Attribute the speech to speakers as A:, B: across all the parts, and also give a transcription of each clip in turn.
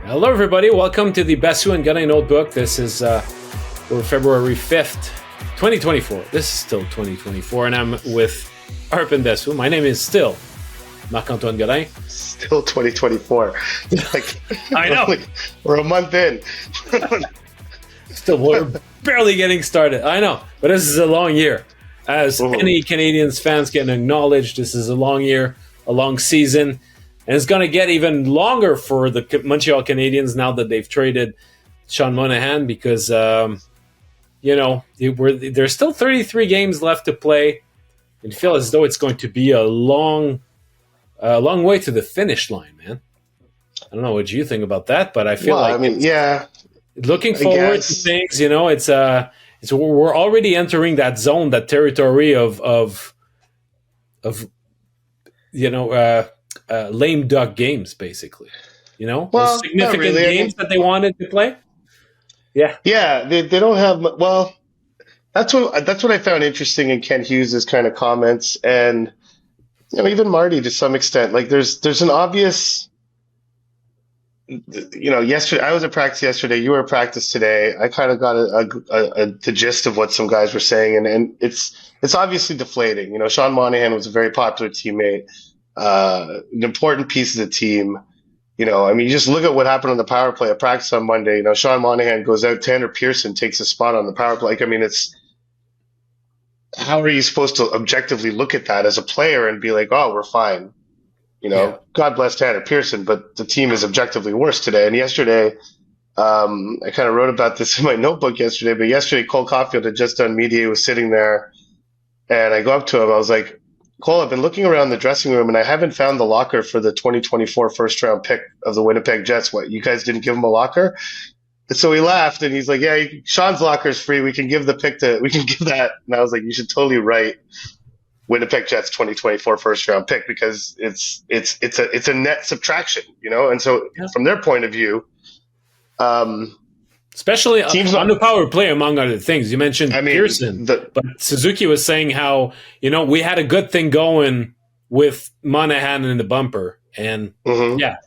A: Hello, everybody. Welcome to the Basu and Godin Notebook. This is for February 5th, 2024. This is still 2024, and I'm with Harp and Basu. My name is still Marc-Antoine Godin.
B: Still 2024. Like,
A: I know.
B: We're a month in.
A: Still, we're barely getting started. I know, but this is a long year. As any Canadiens fans can acknowledge, this is a long year, a long season. And it's going to get even longer for the Montreal Canadiens now that they've traded Sean Monahan because, there's still 33 games left to play. And feel as though it's going to be a long way to the finish line, man. I don't know what you think about that, but I feel looking forward to things. We're already entering that zone, that territory of lame duck games, basically. Significant
B: really.
A: games that they wanted to play.
B: Yeah, they don't have. Well, that's what I found interesting in Ken Hughes' kind of comments, and even Marty to some extent. Like, there's an obvious. Yesterday I was at practice yesterday. You were at practice today. I kind of got the gist of what some guys were saying, and it's obviously deflating. Sean Monahan was a very popular teammate. An important piece of the team. You just look at what happened on the power play at practice on Monday. Sean Monahan goes out, Tanner Pearson takes a spot on the power play. It's how are you supposed to objectively look at that as a player and be like, oh, we're fine? God bless Tanner Pearson, but the team is objectively worse today. And yesterday, I kind of wrote about this in my notebook yesterday, but yesterday Cole Caulfield had just done media. He was sitting there, and I go up to him. I was like, Cole, I've been looking around the dressing room, and I haven't found the locker for the 2024 first-round pick of the Winnipeg Jets. What, you guys didn't give him a locker? And so he laughed, and he's like, yeah, Sean's locker is free. We can give that. And I was like, you should totally write Winnipeg Jets 2024 first-round pick because it's a net subtraction, And so from their point of view,
A: especially on the power play, among other things. You mentioned Pearson, but Suzuki was saying how, we had a good thing going with Monahan in the bumper. And,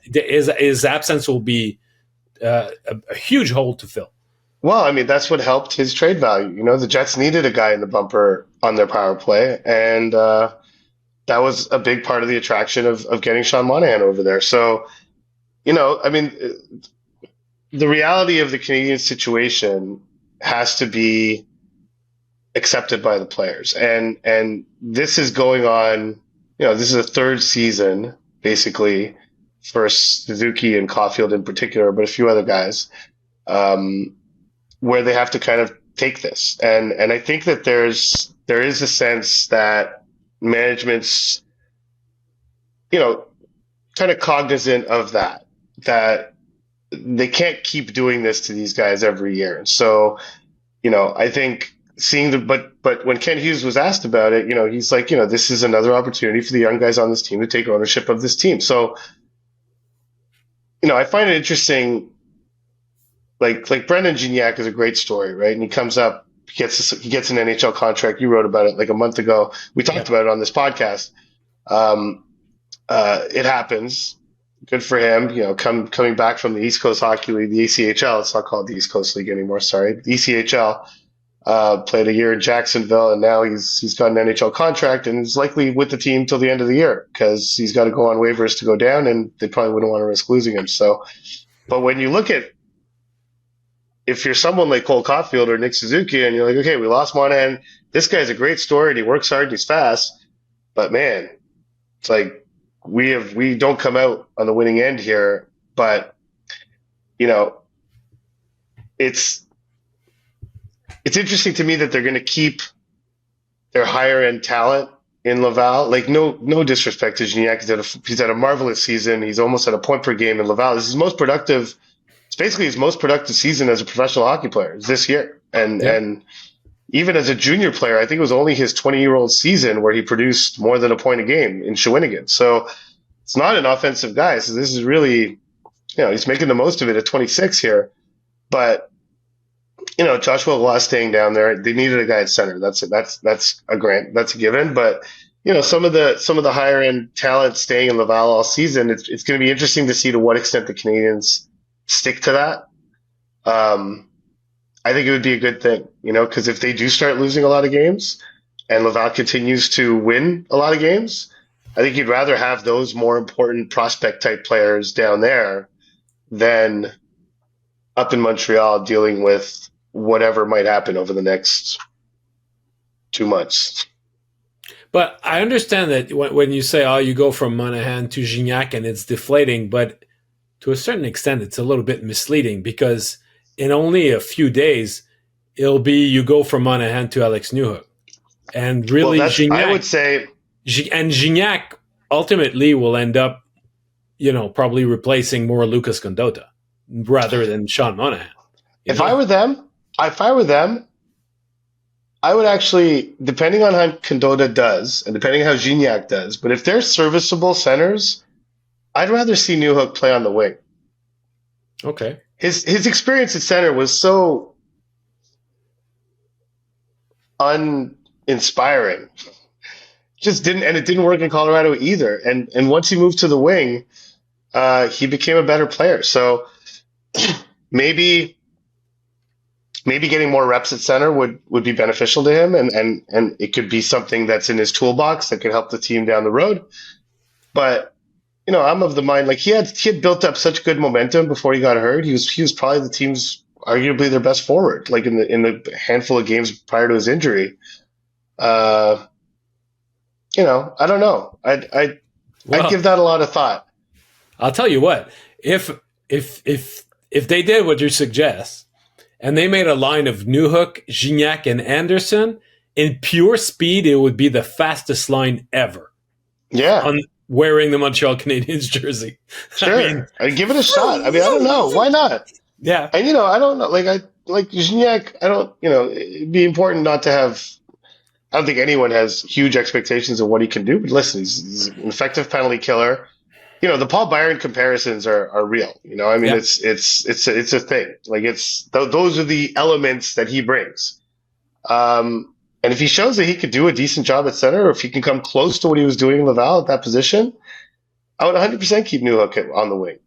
A: his absence will be a huge hole to fill.
B: Well, that's what helped his trade value. The Jets needed a guy in the bumper on their power play, and that was a big part of the attraction of getting Sean Monahan over there. So, the reality of the Canadian situation has to be accepted by the players. And this is going on, this is a third season, basically, for Suzuki and Caulfield in particular, but a few other guys, where they have to kind of take this. And I think that there is a sense that management's, kind of cognizant of that they can't keep doing this to these guys every year. So, I think but when Ken Hughes was asked about it, he's like, this is another opportunity for the young guys on this team to take ownership of this team. So, I find it interesting. Like Brendan Gallagher is a great story, right? And he comes up, he gets an NHL contract. You wrote about it like a month ago. We talked about it on this podcast. It happens. Good for him, coming back from the East Coast Hockey League, the ECHL. It's not called the East Coast League anymore. Sorry, the ECHL. Played a year in Jacksonville, and now he's got an NHL contract, and is likely with the team till the end of the year because he's got to go on waivers to go down, and they probably wouldn't want to risk losing him. So, but when you look at if you're someone like Cole Caulfield or Nick Suzuki, and you're like, okay, we lost Monahan. This guy's a great story, and he works hard, and he's fast, but man, it's like. We don't come out on the winning end here, but it's interesting to me that they're going to keep their higher end talent in Laval. Like no disrespect to Gignac, he's had a marvelous season. He's almost at a point per game in Laval. This is his most productive. It's basically his most productive season as a professional hockey player this year, and even as a junior player, I think it was only his 20-year-old season where he produced more than a point a game in Shawinigan. So it's not an offensive guy. So this is really, he's making the most of it at 26 here. But, Joshua Law staying down there, they needed a guy at center. That's a grant. That's a given. But, some of the higher end talent staying in Laval all season, it's going to be interesting to see to what extent the Canadiens stick to that, I think it would be a good thing, because if they do start losing a lot of games and Laval continues to win a lot of games, I think you'd rather have those more important prospect type players down there than up in Montreal dealing with whatever might happen over the next 2 months.
A: But I understand that when you say, you go from Monahan to Gignac and it's deflating, but to a certain extent, it's a little bit misleading because in only a few days, it'll be you go from Monahan to Alex Newhook. And really, Gignac,
B: I would say...
A: And Gignac ultimately will end up, probably replacing more Lucas Condotta rather than Sean Monahan.
B: If I were them, I would actually, depending on how Condotta does and depending on how Gignac does, but if they're serviceable centers, I'd rather see Newhook play on the wing.
A: Okay.
B: His experience at center was so uninspiring. It didn't work in Colorado either. And once he moved to the wing, he became a better player. So maybe getting more reps at center would be beneficial to him, and it could be something that's in his toolbox that could help the team down the road. But I'm of the mind, like he had built up such good momentum before he got hurt. He was probably the team's arguably their best forward, like in the handful of games prior to his injury. I don't know. I'd give that a lot of thought.
A: I'll tell you what, if they did what you suggest, and they made a line of Newhook, Gignac, and Anderson, in pure speed, it would be the fastest line ever.
B: Yeah.
A: On wearing the Montreal Canadiens jersey.
B: Sure. I'd give it a shot. I don't know. Why not?
A: Yeah.
B: And, I don't know. Like Gignac, it'd be important not to have... I don't think anyone has huge expectations of what he can do. But listen, he's an effective penalty killer. The Paul Byron comparisons are real. It's a thing. Like those are the elements that he brings. And if he shows that he could do a decent job at center, or if he can come close to what he was doing in Laval at that position, I would 100% keep Newhook on the wing.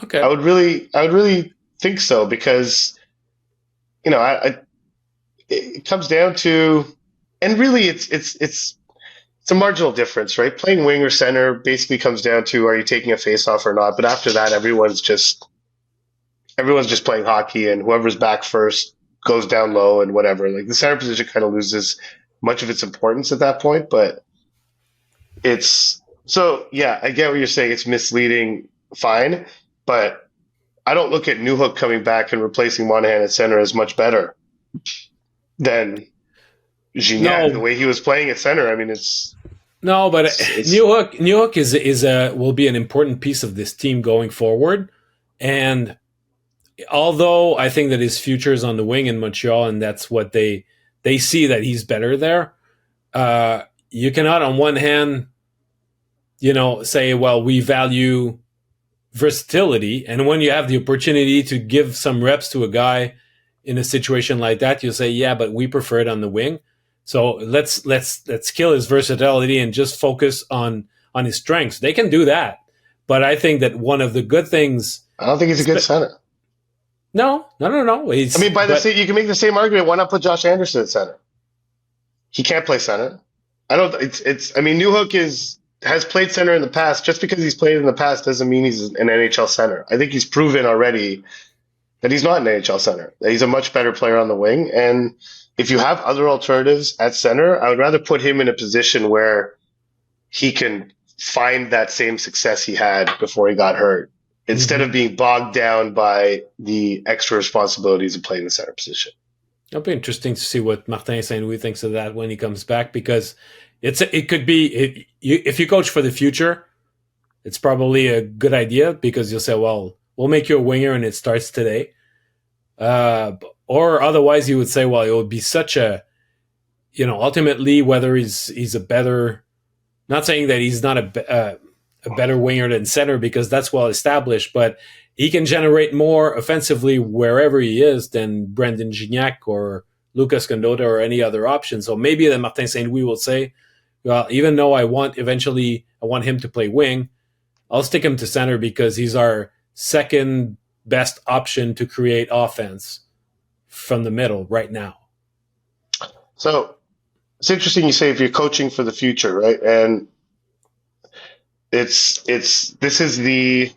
A: Okay.
B: I would really think so because, it comes down to, and really it's a marginal difference, right? Playing wing or center basically comes down to, are you taking a face-off or not? But after that, everyone's just playing hockey, and whoever's back first goes down low and whatever. Like the center position kind of loses much of its importance at that point, but I get what you're saying. It's misleading, fine, but I don't look at Newhook coming back and replacing Monahan at center as much better than Gignac. The way he was playing at center.
A: Newhook will be an important piece of this team going forward. And although I think that his future is on the wing in Montreal, and that's what they see that he's better there, you cannot on one hand, say, well, we value versatility, and when you have the opportunity to give some reps to a guy in a situation like that, you'll say, yeah, but we prefer it on the wing. So let's kill his versatility and just focus on his strengths. They can do that, but I think that one of the good things.
B: I don't think he's a good center.
A: No. You
B: can make the same argument. Why not put Josh Anderson at center? He can't play center. Newhook has played center in the past. Just because he's played in the past doesn't mean he's an NHL center. I think he's proven already that he's not an NHL center. That he's a much better player on the wing. And if you have other alternatives at center, I would rather put him in a position where he can find that same success he had before he got hurt, instead of being bogged down by the extra responsibilities of playing the center position.
A: It'll be interesting to see what Martin Saint-Louis thinks of that when he comes back, because it could be, if you coach for the future, it's probably a good idea, because you'll say, well, we'll make you a winger and it starts today. Or otherwise you would say, well, it would be such a, ultimately whether he's a better, not saying that he's not a better winger than center, because that's well established, but he can generate more offensively wherever he is than Brendan Gignac or Lucas Condotta or any other option. So maybe then Martin Saint-Louis will say, well, even though I want him to play wing, I'll stick him to center because he's our second best option to create offense from the middle right now.
B: So it's interesting you say if you're coaching for the future, right? And this is the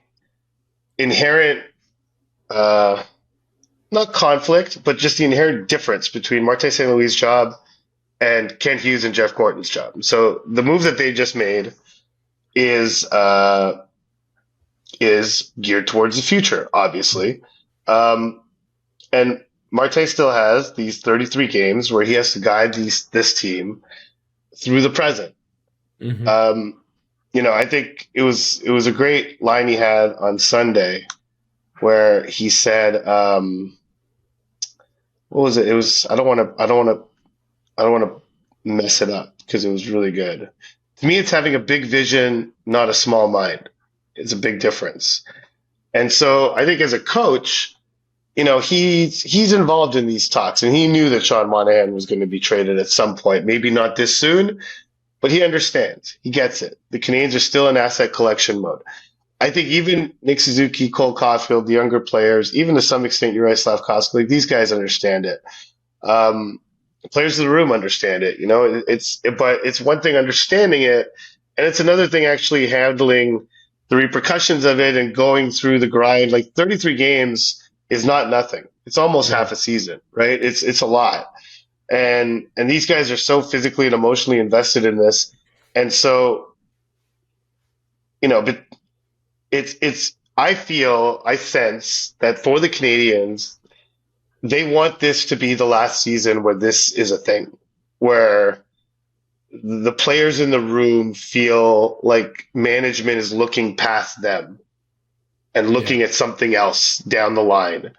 B: inherent not conflict, but just the inherent difference between Martin St. Louis' job and Ken Hughes and Jeff Gorton's job. So the move that they just made is geared towards the future, obviously. And Marte still has these 33 games where he has to guide this team through the present. Mm-hmm. I think it was a great line he had on Sunday where he said, what was it? It was, I don't want to mess it up because it was really good. To me, it's having a big vision, not a small mind. It's a big difference. And so I think as a coach, he's involved in these talks, and he knew that Sean Monahan was going to be traded at some point, maybe not this soon, but he understands. He gets it. The Canadiens are still in asset collection mode. I think even Nick Suzuki, Cole Caulfield, the younger players, even to some extent Juraj Slafkovský, these guys understand it. Players in the room understand it. But it's one thing understanding it, and it's another thing actually handling the repercussions of it and going through the grind. Like 33 games is not nothing. It's almost half a season, right? It's a lot. And these guys are so physically and emotionally invested in this. And so, but I sense that for the Canadiens, they want this to be the last season where this is a thing, where the players in the room feel like management is looking past them and looking at something else down the line,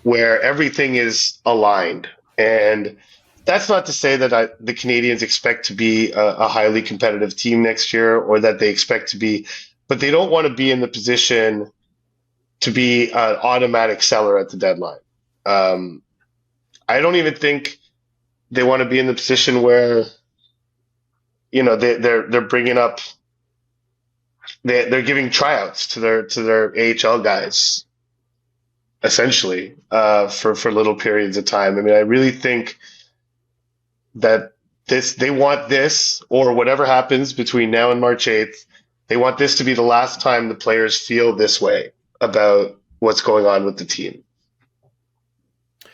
B: where everything is aligned. And that's not to say that the Canadiens expect to be a highly competitive team next year, or that they expect to be, but they don't want to be in the position to be an automatic seller at the deadline. I don't even think they want to be in the position where, they're bringing up, they're giving tryouts to their AHL guys, essentially, for little periods of time. I mean, I really think that they want this, or whatever happens between now and March 8th, they want this to be the last time the players feel this way about what's going on with the team.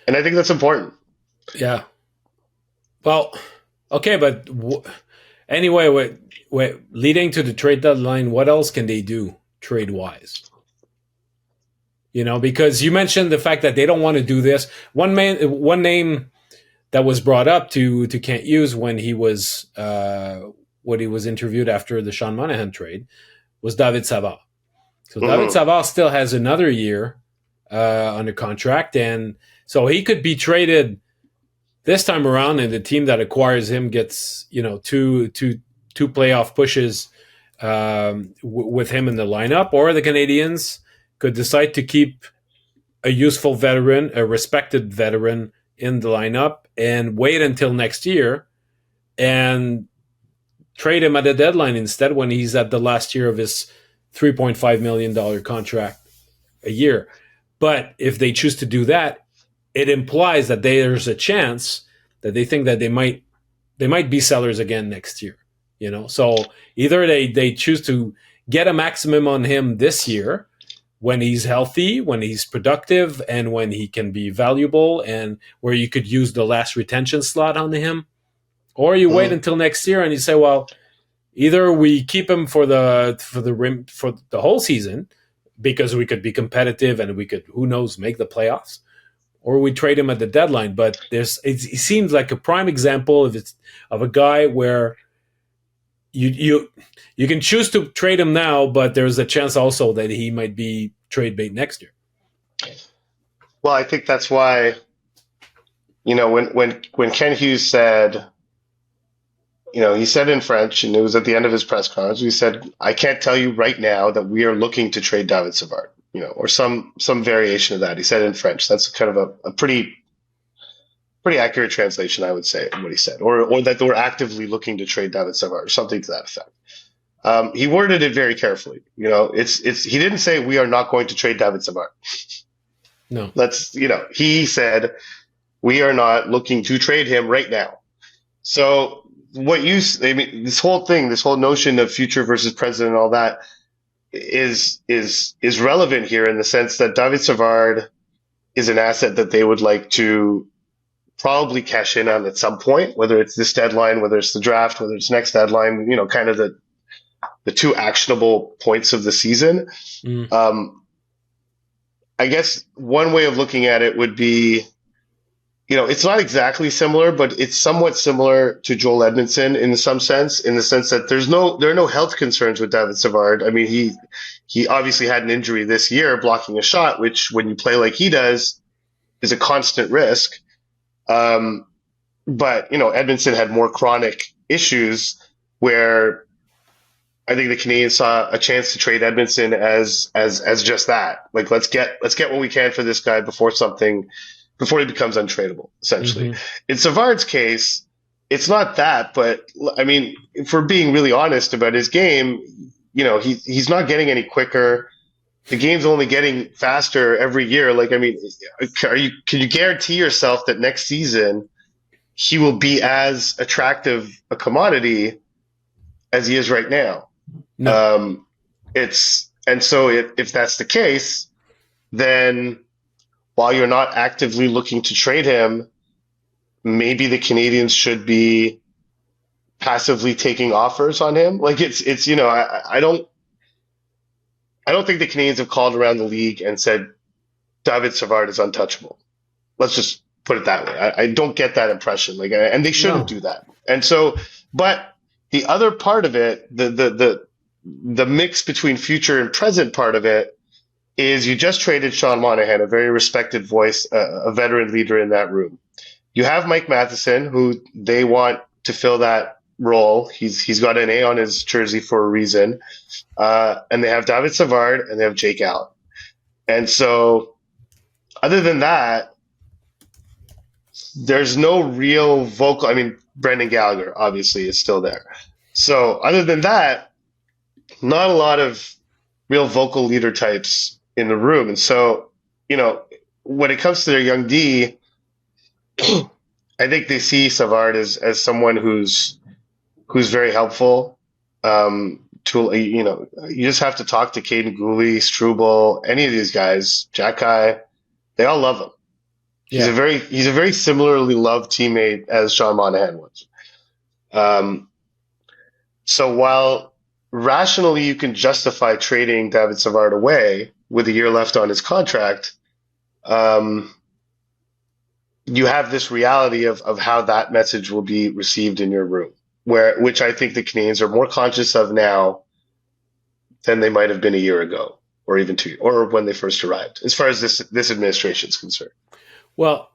B: And I think that's important.
A: Yeah. Well, okay, but anyway, leading to the trade deadline, what else can they do trade-wise? Because you mentioned the fact that they don't want to do this. One name that was brought up to Kent Hughes when he was interviewed after the Sean Monahan trade was David Savard. So David Savard still has another year under contract, and so he could be traded this time around, and the team that acquires him gets two playoff pushes with him in the lineup, or the Canadiens could decide to keep a useful veteran, a respected veteran in the lineup, and wait until next year and trade him at the deadline instead when he's at the last year of his $3.5 million contract a year. But if they choose to do that, it implies that there's a chance that they think that they might be sellers again next year. So either they choose to get a maximum on him this year when he's healthy, when he's productive, and when he can be valuable, and where you could use the last retention slot on him, or you wait until next year and you say, well, either we keep him for the whole season because we could be competitive and we could, who knows, make the playoffs, or we trade him at the deadline. But it seems like a prime example of a guy where you can choose to trade him now, but there's a chance also that he might be trade bait next year.
B: Well, I think that's why, when Ken Hughes said, he said in French, and it was at the end of his press conference, he said, I can't tell you right now that we are looking to trade David Savard, or some variation of that. He said in French. That's kind of a pretty accurate translation, I would say, of what he said, or that we're actively looking to trade David Savard, or something to that effect. He worded it very carefully. He didn't say we are not going to trade David Savard.
A: No.
B: He said, we are not looking to trade him right now. So this whole thing, this whole notion of future versus present and all that is relevant here in the sense that David Savard is an asset that they would like to probably cash in on at some point, whether it's this deadline, whether it's the draft, whether it's next deadline, kind of the two actionable points of the season. I guess one way of looking at it would be, it's not exactly similar, but it's somewhat similar to Joel Edmondson in some sense, in the sense that there are no health concerns with David Savard. I mean, he obviously had an injury this year blocking a shot, which when you play like he does is a constant risk. But Edmondson had more chronic issues where I think the Canadiens saw a chance to trade Edmondson as just that. Like, let's get what we can for this guy before he becomes untradeable, essentially. Mm-hmm. In Savard's case, it's not that, but I mean, if we're being really honest about his game, he's not getting any quicker. The game's only getting faster every year. Like, I mean, can you guarantee yourself that next season he will be as attractive a commodity as he is right now? No. So if that's the case, then while you're not actively looking to trade him, maybe the Canadiens should be passively taking offers on him. Like I don't think the Canadiens have called around the league and said David Savard is untouchable. Let's just put it that way. I don't get that impression. Like, and they shouldn't do that. And so, but the other part of it, the mix between future and present part of it, is you just traded Sean Monahan, a very respected voice, a veteran leader in that room. You have Mike Matheson, who they want to fill that role. He's got an A on his jersey for a reason. And they have David Savard and they have Jake Allen. And so other than that, there's no real vocal. I mean, Brendan Gallagher obviously is still there. So other than that, not a lot of real vocal leader types in the room. And so, when it comes to their young D, I think they see Savard as someone who's very helpful. You just have to talk to Caden Gooley, Struble, any of these guys, Jack-Eye, they all love him. Yeah. He's a very similarly loved teammate as Sean Monahan was. So while rationally you can justify trading David Savard away with a year left on his contract, you have this reality of how that message will be received in your room, which I think the Canadiens are more conscious of now than they might have been a year ago, or even 2 years, or when they first arrived, as far as this administration is concerned.
A: Well,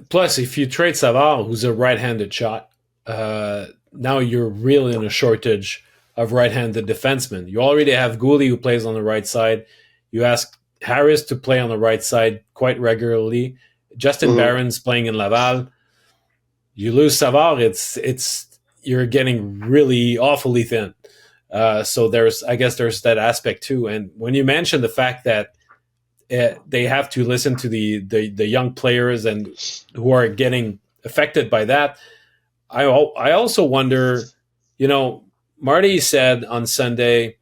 A: plus if you trade Savard, who's a right-handed shot, now you're really in a shortage of right-handed defensemen. You already have Gooley, who plays on the right side. You ask Harris to play on the right side quite regularly. Justin Barron's playing in Laval. You lose Savard, you're getting really awfully thin. So I guess there's that aspect too. And when you mention the fact that they have to listen to the young players and who are getting affected by that, I also wonder, Marty said on Sunday,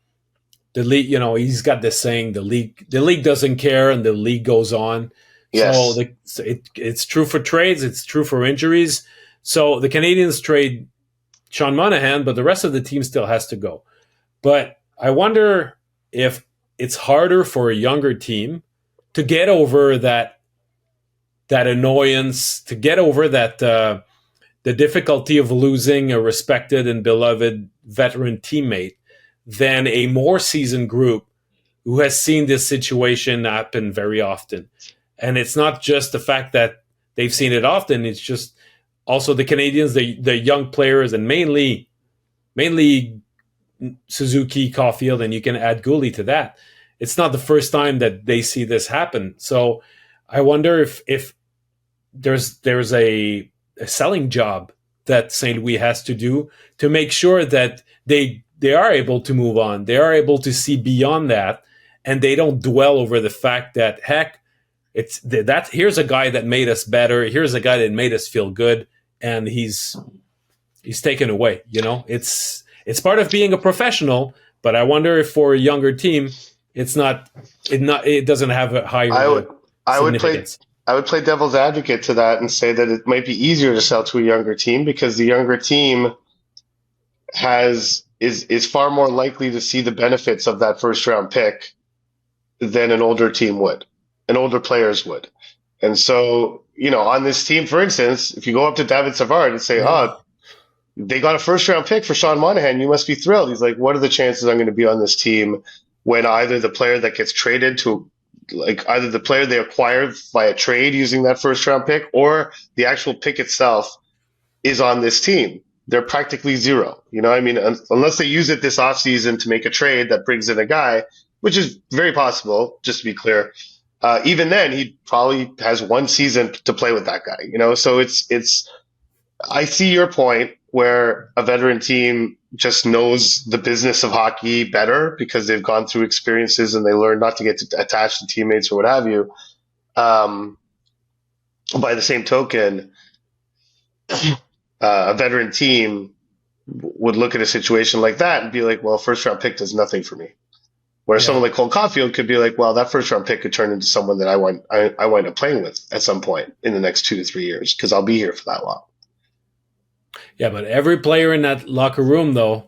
A: the league, he's got this saying, the league doesn't care and the league goes on. Yes. So it's true for trades. It's true for injuries. So the Canadiens trade Sean Monahan, but the rest of the team still has to go. But I wonder if it's harder for a younger team to get over that annoyance, to get over that the difficulty of losing a respected and beloved veteran teammate than a more seasoned group who has seen this situation happen very often. And it's not just the fact that they've seen it often, it's just also the Canadiens, the young players, and mainly Suzuki, Caulfield, and you can add Gooley to that. It's not the first time that they see this happen. So I wonder if there's a selling job that St. Louis has to do to make sure that they are able to move on. They are able to see beyond that, and they don't dwell over the fact that, heck, It's that here's a guy that made us better. Here's a guy that made us feel good, and he's taken away. It's part of being a professional. But I wonder if for a younger team, it doesn't have a higher significance.
B: I would play devil's advocate to that and say that it might be easier to sell to a younger team because the younger team is far more likely to see the benefits of that first round pick than an older team would, and older players would. And so, on this team, for instance, if you go up to David Savard and say, they got a first round pick for Sean Monahan, you must be thrilled. He's like, what are the chances I'm going to be on this team when either the player that gets traded to, either the player they acquired via trade using that first round pick or the actual pick itself is on this team? They're practically zero. Unless they use it this offseason to make a trade that brings in a guy, which is very possible, just to be clear. Even then, he probably has one season to play with that guy, so it's, I see your point where a veteran team just knows the business of hockey better because they've gone through experiences and they learn not to get attached to teammates or what have you. By the same token, a veteran team would look at a situation like that and be like, well, first round pick does nothing for me. Whereas someone like Cole Caulfield could be like, well, that first round pick could turn into someone that I wind up playing with at some point in the next 2 to 3 years because I'll be here for that long.
A: Yeah, but every player in that locker room, though,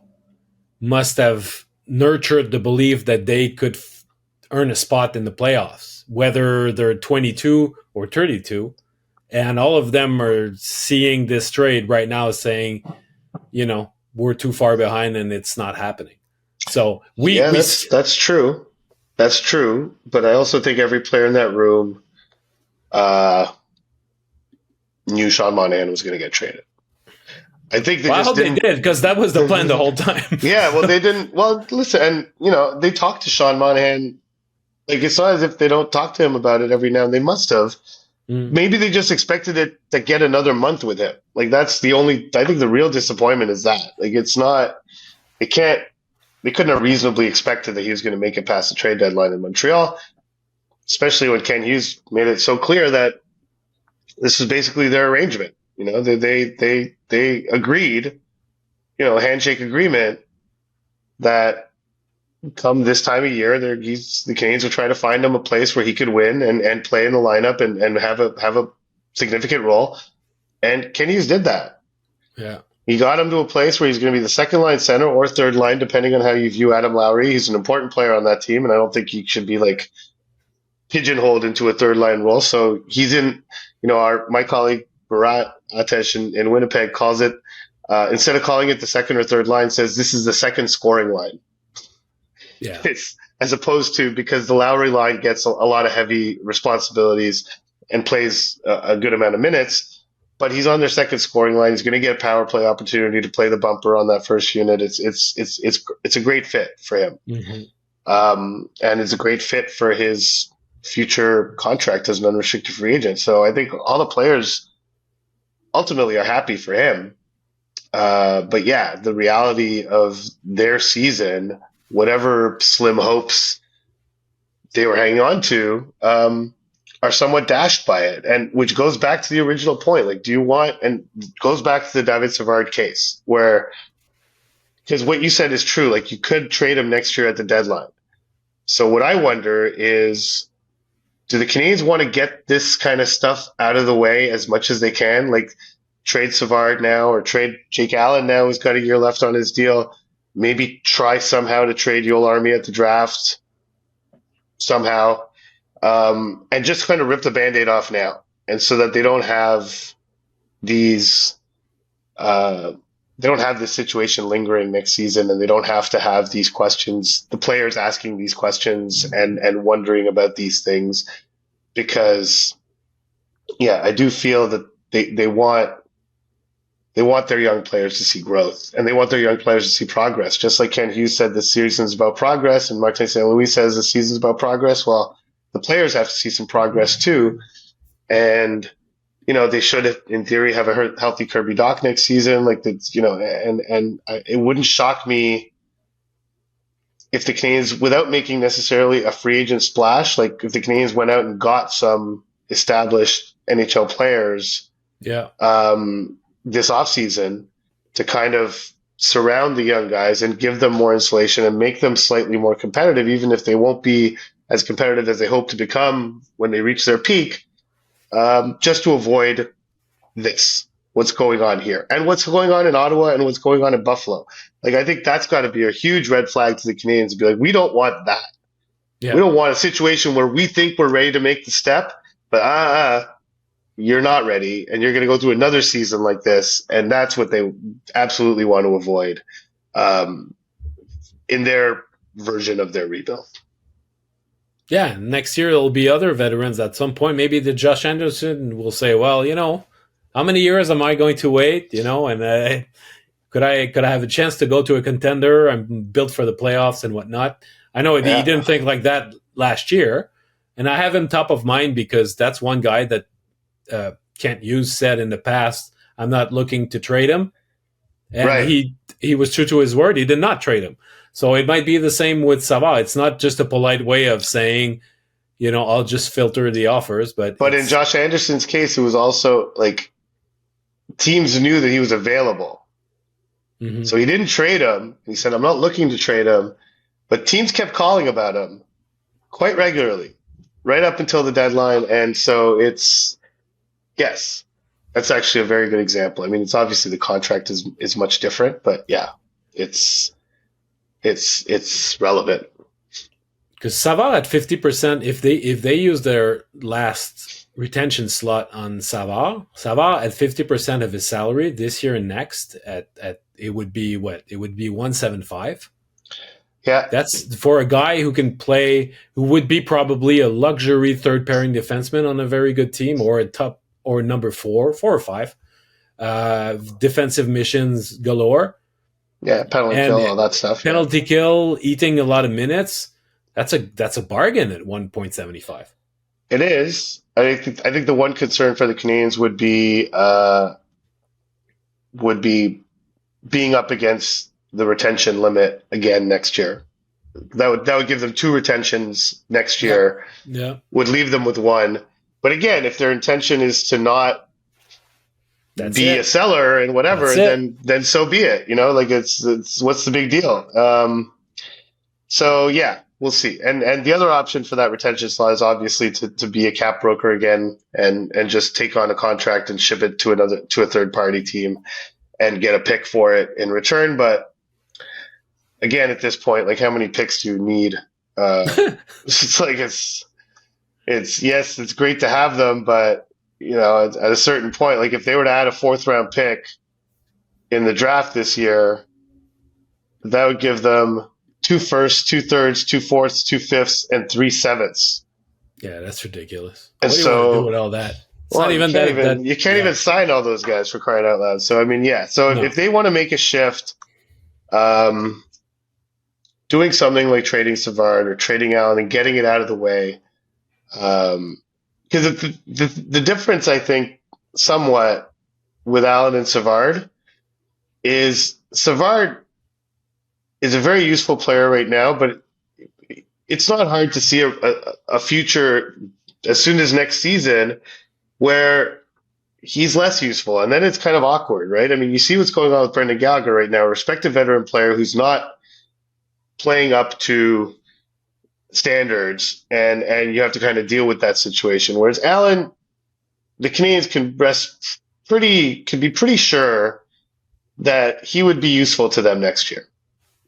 A: must have nurtured the belief that they could earn a spot in the playoffs, whether they're 22 or 32. And all of them are seeing this trade right now saying, we're too far behind and it's not happening. So
B: that's true. That's true. But I also think every player in that room knew Sean Monahan was going to get traded. I think they
A: did because that was the plan the whole time.
B: Yeah, well, they didn't. Well, listen, and they talked to Sean Monahan. Like it's not as if they don't talk to him about it every now and they must have. Maybe they just expected it to get another month with him. Like that's the only. I think the real disappointment is that. Like it's not. They couldn't have reasonably expected that he was going to make it past the trade deadline in Montreal, especially when Ken Hughes made it so clear that this was basically their arrangement. They agreed, a handshake agreement that come this time of year, the Canadiens will try to find him a place where he could win and play in the lineup and have a significant role. And Ken Hughes did that.
A: Yeah.
B: He got him to a place where he's going to be the second line center or third line, depending on how you view Adam Lowry. He's an important player on that team, and I don't think he should be like pigeonholed into a third line role. So he's in, my colleague Barat Atesh in Winnipeg calls it, instead of calling it the second or third line, says this is the second scoring line.
A: Yeah.
B: As opposed to, because the Lowry line gets a lot of heavy responsibilities and plays a good amount of minutes, but he's on their second scoring line. He's going to get a power play opportunity to play the bumper on that first unit. It's a great fit for him. And it's a great fit for his future contract as an unrestricted free agent. So I think all the players ultimately are happy for him. But yeah, the reality of their season, whatever slim hopes they were hanging on to, are somewhat dashed by it. And which goes back to the original point. Like, do you want, and goes back to the David Savard case where, because what you said is true, like you could trade him next year at the deadline. So what I wonder is, do the Canadiens want to get this kind of stuff out of the way as much as they can? Like trade Savard now or trade Jake Allen now, who's got a year left on his deal. Maybe try somehow to trade Yoel Army at the draft somehow. And just kind of rip the Band-Aid off now. And so that they don't have these, they don't have this situation lingering next season, and they don't have to have these questions, the players asking these questions and wondering about these things, because I do feel that they want their young players to see growth, and they want their young players to see progress. Just like Ken Hughes said, this season is about progress, and Martin St. Louis says the season is about progress. Well, the players have to see some progress too. And, they should, in theory, have a healthy Kirby Dach next season. Like, it wouldn't shock me if the Canadiens, without making necessarily a free agent splash, like if the Canadiens went out and got some established NHL players this offseason to kind of surround the young guys and give them more insulation and make them slightly more competitive, even if they won't be as competitive as they hope to become when they reach their peak, just to avoid what's going on here and what's going on in Ottawa and what's going on in Buffalo. Like, I think that's got to be a huge red flag to the Canadiens to be like, we don't want that. Yeah. We don't want a situation where we think we're ready to make the step, but you're not ready, and you're going to go through another season like this, and that's what they absolutely want to avoid in their version of their rebuild.
A: Yeah, next year there'll be other veterans at some point. Maybe the Josh Anderson will say, well, how many years am I going to wait, and could I have a chance to go to a contender? I'm built for the playoffs and whatnot. I know he didn't think like that last year, and I have him top of mind because that's one guy that Kent Hughes said in the past, I'm not looking to trade him. And he was true to his word. He did not trade him. So it might be the same with Savard. It's not just a polite way of saying, I'll just filter the offers. But
B: in Josh Anderson's case, it was also like teams knew that he was available. Mm-hmm. So he didn't trade him. He said, I'm not looking to trade him. But teams kept calling about him quite regularly, right up until the deadline. And so yes, that's actually a very good example. I mean, it's obviously the contract is much different, but yeah, it's relevant.
A: Because Savard at 50%, if they use their last retention slot on Savard at 50% of his salary this year and next, at it would be what? It would be 175.
B: Yeah,
A: that's for a guy who can play, who would be probably a luxury third pairing defenseman on a very good team, or a top or number 4 or 5, defensive missions galore.
B: Yeah, penalty kill, all that stuff.
A: Penalty kill, eating a lot of minutes. That's a bargain at 1.75.
B: It is. I think the one concern for the Canadiens would be being up against the retention limit again next year. That would give them 2 retentions next year.
A: Yeah.
B: Would leave them with 1. But again, if their intention is to not be a seller and whatever, then so be it. Like it's what's the big deal? So yeah, we'll see. And the other option for that retention slot is obviously to be a cap broker again and just take on a contract and ship it to a third party team and get a pick for it in return. But again, at this point, like, how many picks do you need? It's like it's great to have them, but at a certain point, like if they were to add a 4th round pick in the draft this year, that would give them 2 firsts, 2 thirds, 2 fourths, 2 fifths, and 3 sevenths.
A: Yeah, that's ridiculous.
B: And
A: what do you want to do with all that? It's not even that.
B: You can't even sign all those guys, for crying out loud. So I mean, yeah. So if they want to make a shift, doing something like trading Savard or trading Allen and getting it out of the way. Because the difference, I think, somewhat with Allen and Savard is Savard is a very useful player right now, but it's not hard to see a future as soon as next season where he's less useful. And then it's kind of awkward, right? I mean, you see what's going on with Brendan Gallagher right now, a respected veteran player who's not playing up to standards, and you have to kind of deal with that situation. Whereas Allen, the Canadiens can be pretty sure that he would be useful to them next year.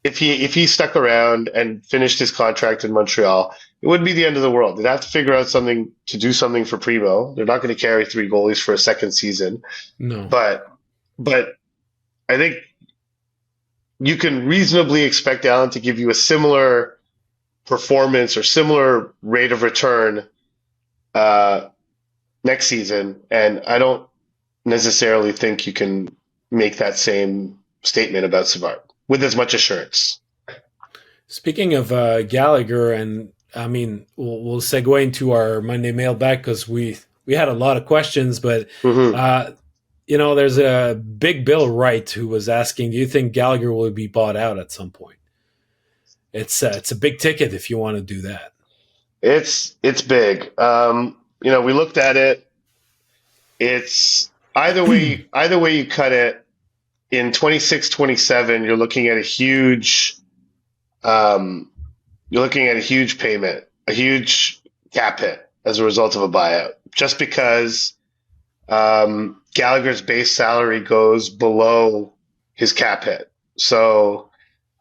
B: If he stuck around and finished his contract in Montreal, it wouldn't be the end of the world. They'd have to figure out something to do something for Primo. They're not going to carry 3 goalies for a second season.
A: No.
B: But I think you can reasonably expect Allen to give you a similar performance or similar rate of return next season, and I don't necessarily think you can make that same statement about Savard with as much assurance.
A: Speaking of Gallagher, and I mean, we'll segue into our Monday mailbag because we had a lot of questions, but there's a Big Bill Wright who was asking, do you think Gallagher will be bought out at some point? it's a big ticket if you want to do that.
B: It's big. We looked at it. It's either way you cut it. In 26-27, you're looking at a huge payment, a huge cap hit as a result of a buyout, just because Gallagher's base salary goes below his cap hit. So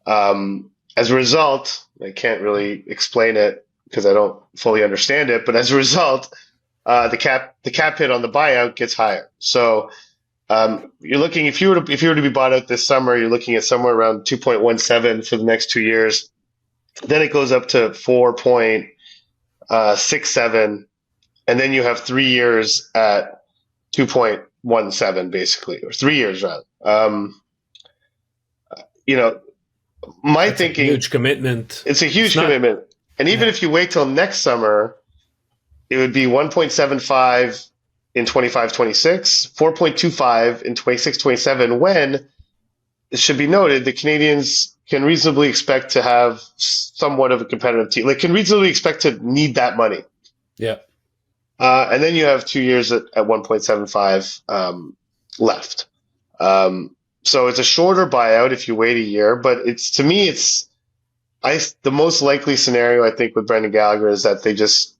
B: as a result, I can't really explain it because I don't fully understand it, but as a result, the cap hit on the buyout gets higher. So you're looking, if you were to be bought out this summer, you're looking at somewhere around 2.17 for the next 2 years. Then it goes up to 4.67, and then you have 3 years at 2.17, basically, or 3 years rather. My
A: That's
B: thinking,
A: a huge commitment.
B: It's a huge commitment, and even if you wait till next summer, it would be 1.75 in 25-26, 4.25 in 26-27, when it should be noted the Canadiens can reasonably expect to have somewhat of a competitive team. Like, can reasonably expect to need that money.
A: Yeah.
B: And then you have 2 years at 1.75 left. So it's a shorter buyout if you wait a year, but the most likely scenario, I think, with Brendan Gallagher is that they just,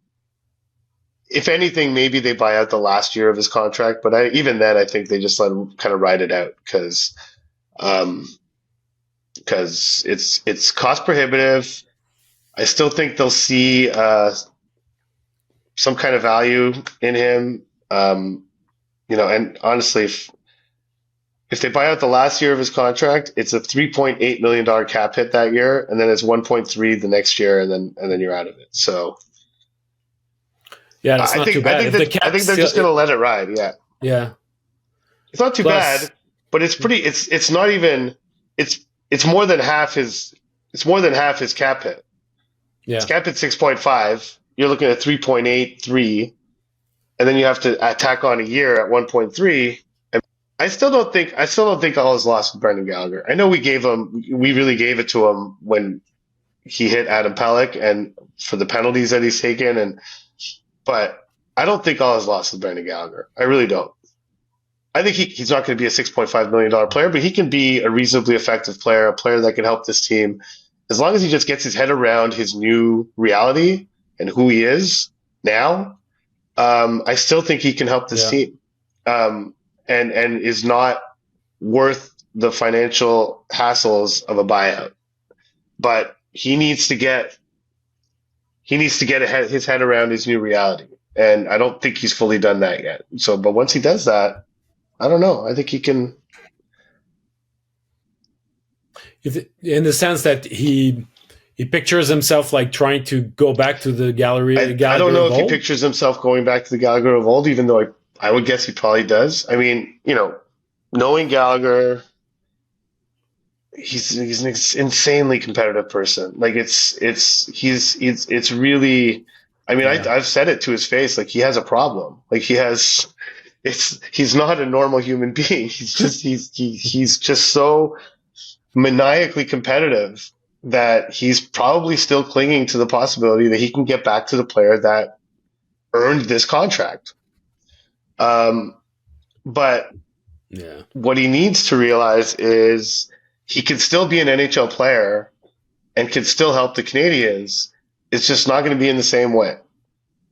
B: if anything, maybe they buy out the last year of his contract, but even then, I think they just let him kind of ride it out because it's cost prohibitive. I still think they'll see some kind of value in him. And honestly, if they buy out the last year of his contract, it's a $3.8 million cap hit that year, and then it's 1.3 the next year, and then you're out of it. So.
A: Yeah, that's not too bad.
B: I think they're just going to let it ride. Yeah.
A: Yeah.
B: It's not too bad, but it's pretty. It's not even. It's more than half his. It's more than half his cap hit.
A: Yeah.
B: It's cap hit 6.5. You're looking at 3.83, and then you have to tack on a year at 1.3. And I still don't think all is lost with Brendan Gallagher. I know we really gave it to him when he hit Adam Pelech and for the penalties that he's taken, but I don't think all is lost with Brendan Gallagher. I really don't. I think he's not going to be a $6.5 million player, but he can be a reasonably effective player, a player that can help this team. As long as he just gets his head around his new reality and who he is now, I still think he can help this team, and is not worth the financial hassles of a buyout. But he needs to get his head around his new reality, and I don't think he's fully done that yet. So, but once he does that, I don't know. I think he can.
A: In the sense that he pictures himself like trying to go back to the Gallagher.
B: I don't know if he pictures himself going back to the Gallagher of old, even though I would guess he probably does. I mean, knowing Gallagher, he's an insanely competitive person. Like it's really. I mean, I've said it to his face. Like, he has a problem. Like, he's not a normal human being. He's just so maniacally competitive that he's probably still clinging to the possibility that he can get back to the player that earned this contract. But what he needs to realize is he can still be an NHL player and can still help the Canadiens. It's just not going to be in the same way.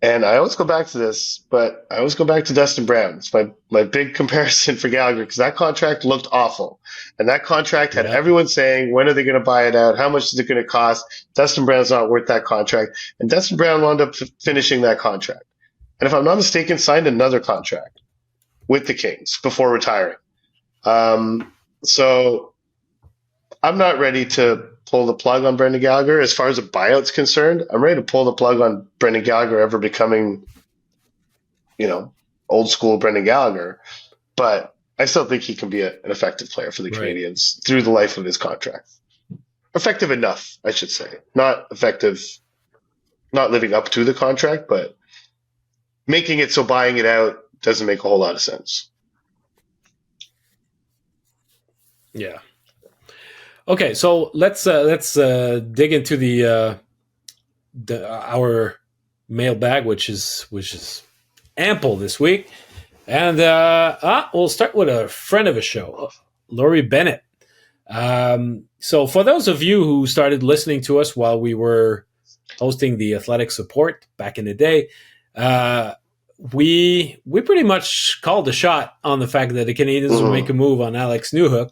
B: And I always go back to this, but I always go back to Dustin Brown. It's my big comparison for Gallagher, because that contract looked awful. And that contract had everyone saying, when are they going to buy it out? How much is it going to cost? Dustin Brown's not worth that contract. And Dustin Brown wound up finishing that contract. And if I'm not mistaken, signed another contract with the Kings before retiring. So I'm not ready to pull the plug on Brendan Gallagher. As far as a buyout's concerned, I'm ready to pull the plug on Brendan Gallagher ever becoming, old school Brendan Gallagher. But I still think he can be an effective player for the Canadiens through the life of his contract. Effective enough, I should say. Not effective, not living up to the contract, but making it so buying it out doesn't make a whole lot of sense.
A: Yeah. Okay, so let's dig into our mailbag, which is ample this week, and we'll start with a friend of a show, Laurie Bennett. So for those of you who started listening to us while we were hosting the Athletic Support back in the day, we pretty much called the shot on the fact that the Canadiens would make a move on Alex Newhook,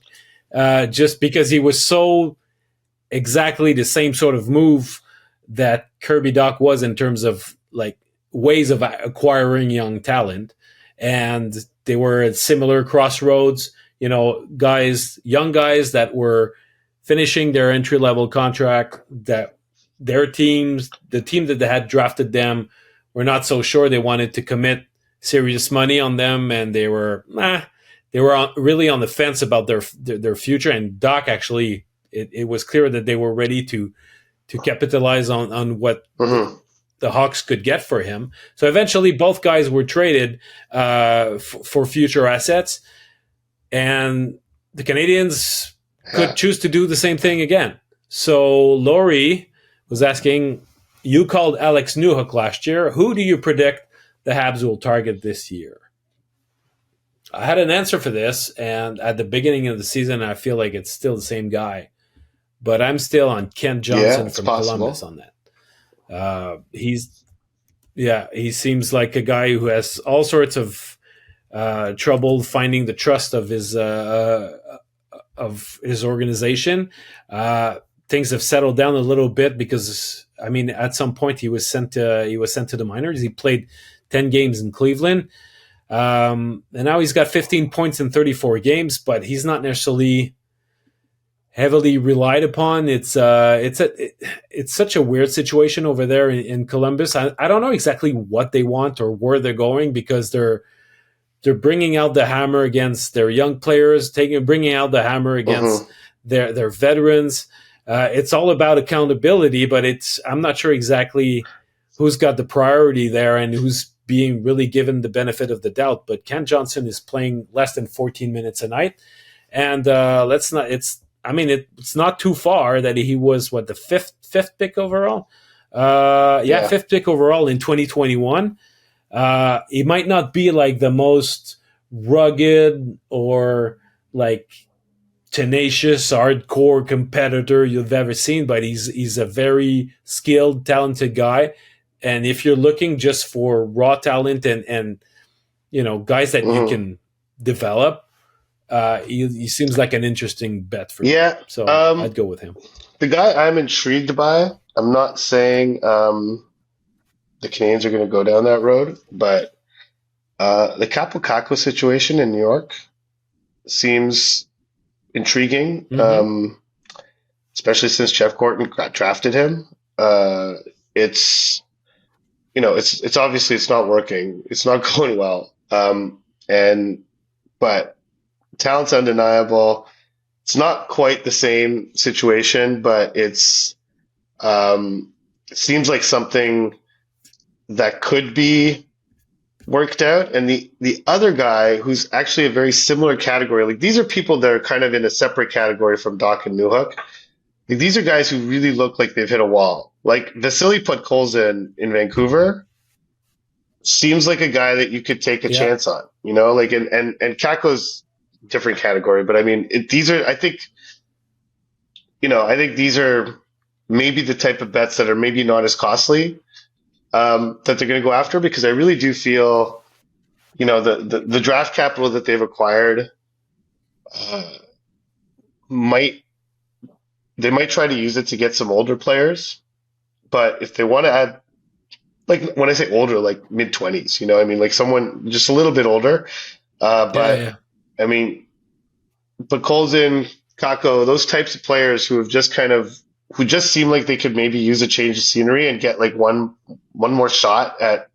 A: just because he was so exactly the same sort of move that Kirby Dach was in terms of like ways of acquiring young talent, and they were at similar crossroads. Young guys that were finishing their entry-level contract, that the team that had drafted them were not so sure they wanted to commit serious money on them, and they were really on the fence about their future. And Dach actually, it was clear that they were ready to capitalize on what the Hawks could get for him. So eventually both guys were traded for future assets, and the Canadiens could choose to do the same thing again. So Laurie was asking, you called Alex Newhook last year. Who do you predict the Habs will target this year? I had an answer for this, and at the beginning of the season, I feel like it's still the same guy. But I'm still on Kent Johnson from Columbus on that. He seems like a guy who has all sorts of trouble finding the trust of his organization. Things have settled down a little bit because, I mean, at some point he was sent to the minors. He played 10 games in Cleveland, and now he's got 15 points in 34 games. But he's not necessarily heavily relied upon. It's such a weird situation over there in Columbus. I don't know exactly what they want or where they're going, because they're bringing out the hammer against their young players, bringing out the hammer against their veterans. It's all about accountability, but I'm not sure exactly who's got the priority there and who's being really given the benefit of the doubt. But Kent Johnson is playing less than 14 minutes a night, and it's not too far that he was the fifth pick overall. Fifth pick overall in 2021. He might not be like the most rugged or like tenacious, hardcore competitor you've ever seen, but he's a very skilled, talented guy. And if you're looking just for raw talent and guys that you can develop, he seems like an interesting bet for me. So I'd go with him.
B: The guy I'm intrigued by, I'm not saying the Canadiens are going to go down that road, but the Kaapo Kakko situation in New York seems intriguing, especially since Jeff Gorton drafted him. It's obviously it's not working. It's not going well. But talent's undeniable. It's not quite the same situation, but it seems like something that could be worked out. And the other guy who's actually a very similar category, like these are people that are kind of in a separate category from Dach and Newhook. Like, these are guys who really look like they've hit a wall. Like Vasily Podkolzin in Vancouver seems like a guy that you could take a chance on, and Kakko's different category, but I mean, I think these are maybe the type of bets that are maybe not as costly, that they're going to go after, because I really do feel, the draft capital that they've acquired, might try to use it to get some older players, but if they want to add, like when I say older, like mid-20s, like someone just a little bit older, I mean, Podkolzin, Kakko, those types of players who just seem like they could maybe use a change of scenery and get like one more shot at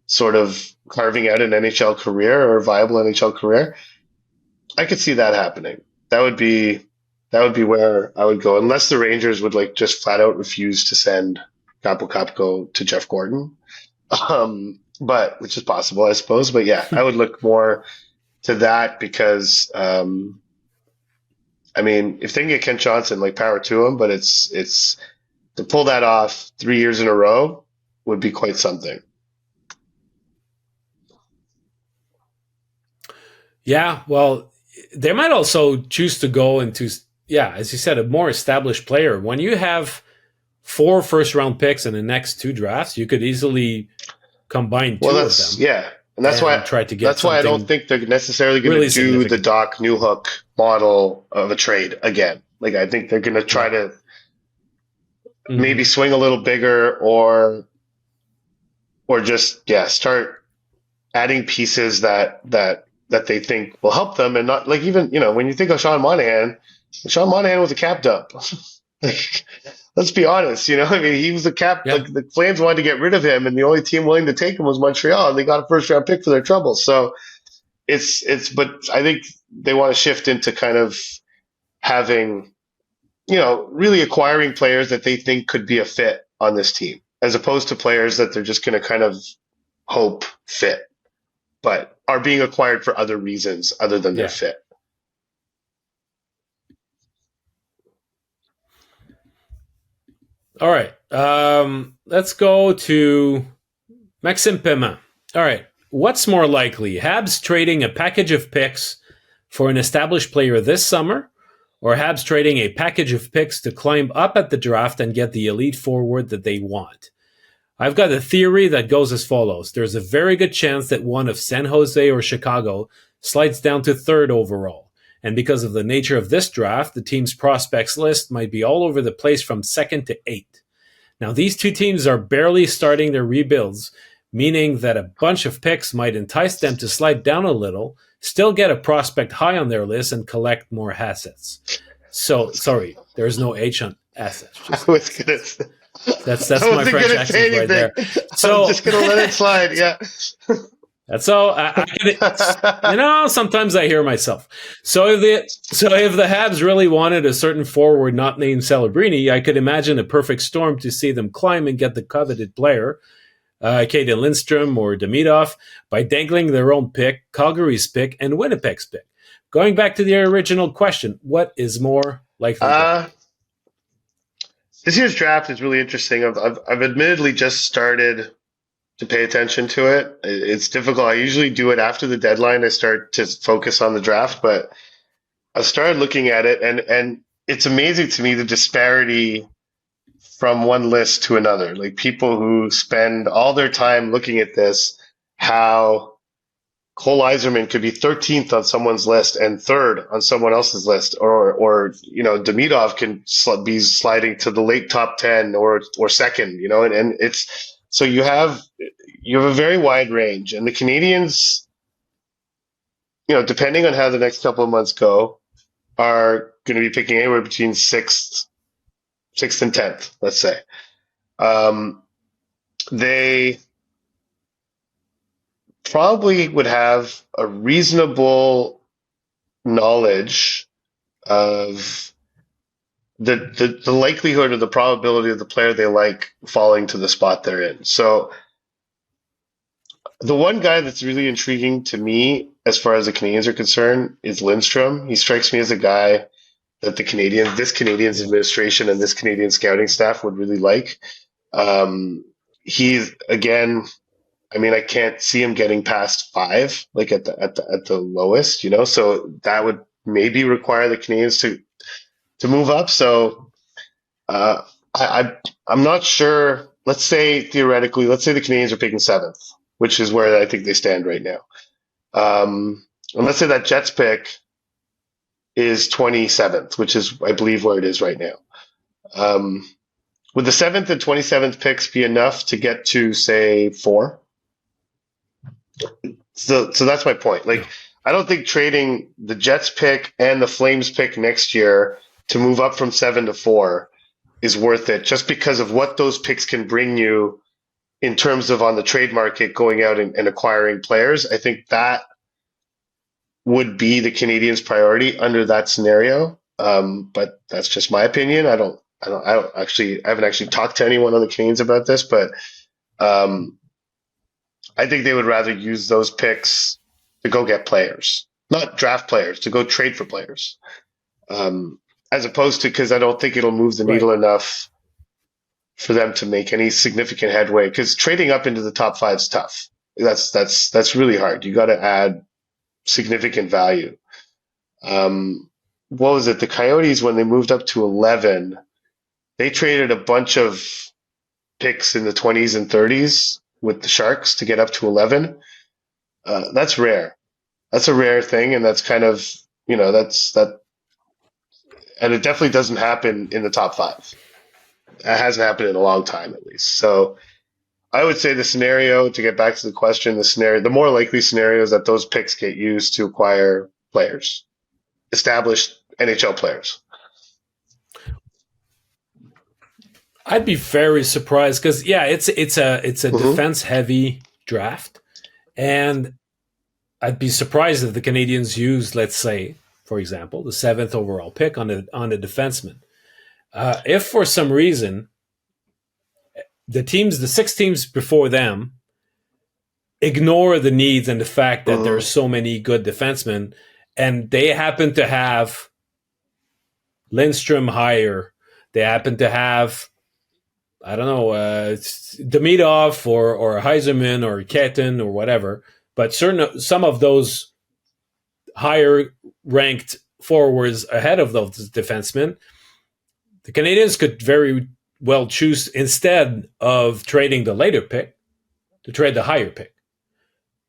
B: sort of carving out an NHL career or a viable NHL career. I could see that happening. That would be where I would go, unless the Rangers would like just flat out refuse to send Kaapo Kakko to Jeff Gorton, but which is possible, I suppose. But yeah, I would look more to that because I mean, if they can get Kent Johnson, like power to him, but it's to pull that off 3 years in a row would be quite something.
A: Yeah, well, they might also choose to go into, as you said, a more established player. When you have 4 first-round picks in the next 2 drafts, you could easily combine 2 of them.
B: Yeah, and that's why
A: try to get
B: that's why I don't think they're necessarily going to
A: really
B: do the Doc Newhook model of a trade again. Like I think they're going to try to maybe swing a little bigger, or just start adding pieces that they think will help them, and not like, even when you think of Sean Monahan was a cap dump. Like, let's be honest, I mean, he was a cap.
A: Yeah.
B: Like, the Flames wanted to get rid of him, and the only team willing to take him was Montreal, and they got a first round pick for their troubles. So but I think they want to shift into kind of having, really acquiring players that they think could be a fit on this team, as opposed to players that they're just going to kind of hope fit, but are being acquired for other reasons other than their fit.
A: All right. Let's go to Maxime Paiement. All right. What's more likely? Habs trading a package of picks for an established player this summer, or Habs trading a package of picks to climb up at the draft and get the elite forward that they want? I've got a theory that goes as follows. There's a very good chance that one of San Jose or Chicago slides down to 3rd overall. And because of the nature of this draft, the team's prospects list might be all over the place from 2nd to 8th. Now, these 2 teams are barely starting their rebuilds, meaning that a bunch of picks might entice them to slide down a little, still get a prospect high on their list, and collect more assets. So, sorry, there's no H on assets.
B: I was going to say.
A: That's my French accent right there. So
B: I'm just going to let it slide. Yeah.
A: That's all. Sometimes I hear myself. So if the Habs really wanted a certain forward not named Celebrini, I could imagine a perfect storm to see them climb and get the coveted player, Caden Lindstrom or Demidov, by dangling their own pick, Calgary's pick, and Winnipeg's pick. Going back to the original question, what is more likely?
B: This year's draft is really interesting. I've admittedly just started to pay attention to it. It's difficult. I usually do it after the deadline. I start to focus on the draft, but I started looking at it, and it's amazing to me the disparity from one list to another. Like, people who spend all their time looking at this, how Cole Yzerman could be 13th on someone's list and 3rd on someone else's list, or Demidov can be sliding to the late top 10 or 2nd, and it's, so you have a very wide range, and the Canadiens, depending on how the next couple of months go, are going to be picking anywhere between 6th and 10th, let's say. They probably would have a reasonable knowledge of the likelihood or the probability of the player they like falling to the spot they're in. So the one guy that's really intriguing to me, as far as the Canadiens are concerned, is Lindstrom. He strikes me as a guy that this Canadiens administration and this Canadian scouting staff would really like. He's, again, I mean, I can't see him getting past 5, like at the lowest, so that would maybe require the Canadiens to move up. So I'm not sure. Let's say theoretically, the Canadiens are picking 7th, which is where I think they stand right now. And let's say that Jets pick is 27th, which is, I believe, where it is right now. Would the 7th and 27th picks be enough to get to, say, 4? So that's my point. Like, I don't think trading the Jets pick and the Flames pick next year to move up from 7 to 4 is worth it, just because of what those picks can bring you in terms of on the trade market, going out and acquiring players. I think that would be the Canadiens' priority under that scenario. But that's just my opinion. I haven't actually talked to anyone on the Canadiens about this, but I think they would rather use those picks to go get players, not draft players, to go trade for players. as opposed to, because I don't think it'll move the needle enough for them to make any significant headway. Because trading up into the top 5 is tough. That's really hard. You got to add significant value. What was it? The Coyotes, when they moved up to 11, they traded a bunch of picks in the 20s and 30s with the Sharks to get up to 11. That's rare. That's a rare thing, and that's kind of, that, and it definitely doesn't happen in the top 5. It hasn't happened in a long time, at least. So I would say the scenario, to get back to the question, the more likely scenario is that those picks get used to acquire players, established NHL players.
A: I'd be very surprised because it's a defense heavy draft, and I'd be surprised if the Canadiens use, let's say, for example, the 7th overall pick on a defenseman. If for some reason the 6 teams before them ignore the needs and the fact that there are so many good defensemen, and they happen to have Lindstrom higher, they happen to have, I don't know, Demidov or Heiserman or Ketin or whatever, but some of those higher ranked forwards ahead of those defensemen, the Canadiens could very well choose, instead of trading the later pick, to trade the higher pick.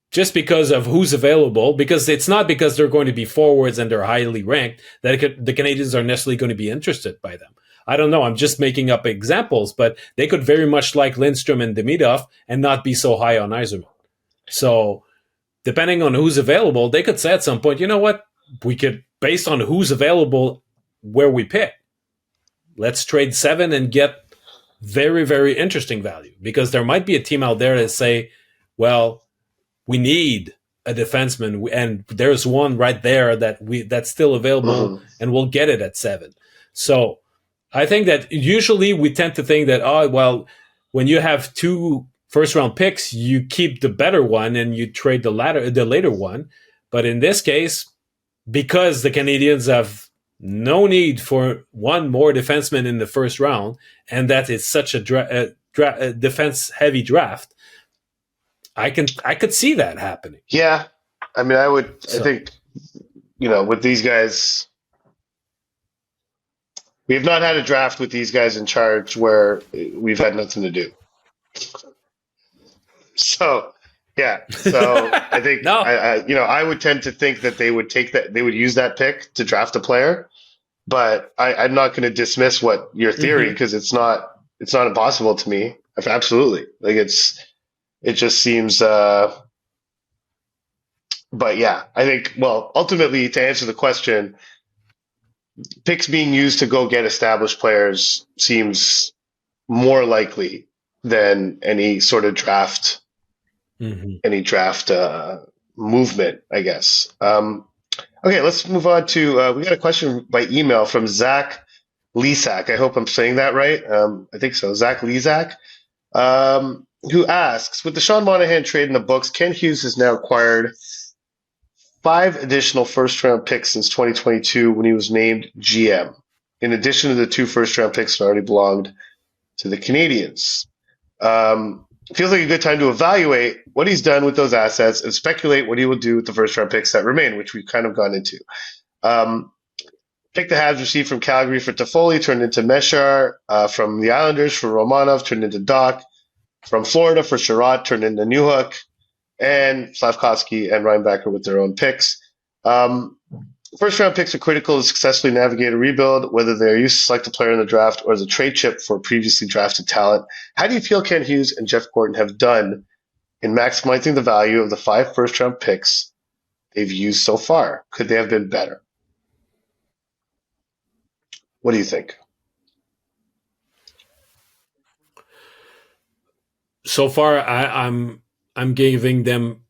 A: Just because of who's available, because it's not because they're going to be forwards and they're highly ranked that the Canadiens are necessarily going to be interested by them. I don't know. I'm just making up examples, but they could very much like Lindstrom and Demidov and not be so high on Yzerman. So depending on who's available, they could say at some point, you know what? We could, based on who's available where we pick, let's trade 7 and get very, very interesting value, because there might be a team out there that say, well, we need a defenseman, and there's one right there that's still available, and we'll get it at 7. So I think that usually we tend to think that, when you have 2 first-round picks, you keep the better one and you trade the later one. But in this case, because the Canadiens have no need for one more defenseman in the first round, and that is such a defense-heavy draft, I could see that happening.
B: Yeah, I mean, I think, with these guys, we have not had a draft with these guys in charge where we've had nothing to do. So, yeah. So I think I would tend to think that they would use that pick to draft a player, but I'm not going to dismiss what your theory, because it's not impossible to me. Absolutely, like it just seems. But yeah, I think, ultimately, to answer the question, picks being used to go get established players seems more likely than any sort of draft. Any draft movement, I guess. Okay, let's move on to, we got a question by email from Zach Lisak. I hope I'm saying that right. I think so. Zach Lisak, who asks, with the Sean Monahan trade in the books, Ken Hughes has now acquired 5 additional first-round picks since 2022 when he was named GM, in addition to the 2 first-round picks that already belonged to the Canadiens. Feels like a good time to evaluate what he's done with those assets and speculate what he will do with the first-round picks that remain, which we've kind of gone into. Pick the Habs received from Calgary for Toffoli turned into Meshar, from the Islanders for Romanov turned into Doc, from Florida for Sherratt turned into Newhook, and Slavkovsky and Reinbacher with their own picks. First-round picks are critical to successfully navigate a rebuild, whether they're used to select a player in the draft or as a trade chip for previously drafted talent. How do you feel Ken Hughes and Jeff Gorton have done in maximizing the value of the 5 first-round picks they've used so far? Could they have been better? What do you think?
A: So far, I'm giving them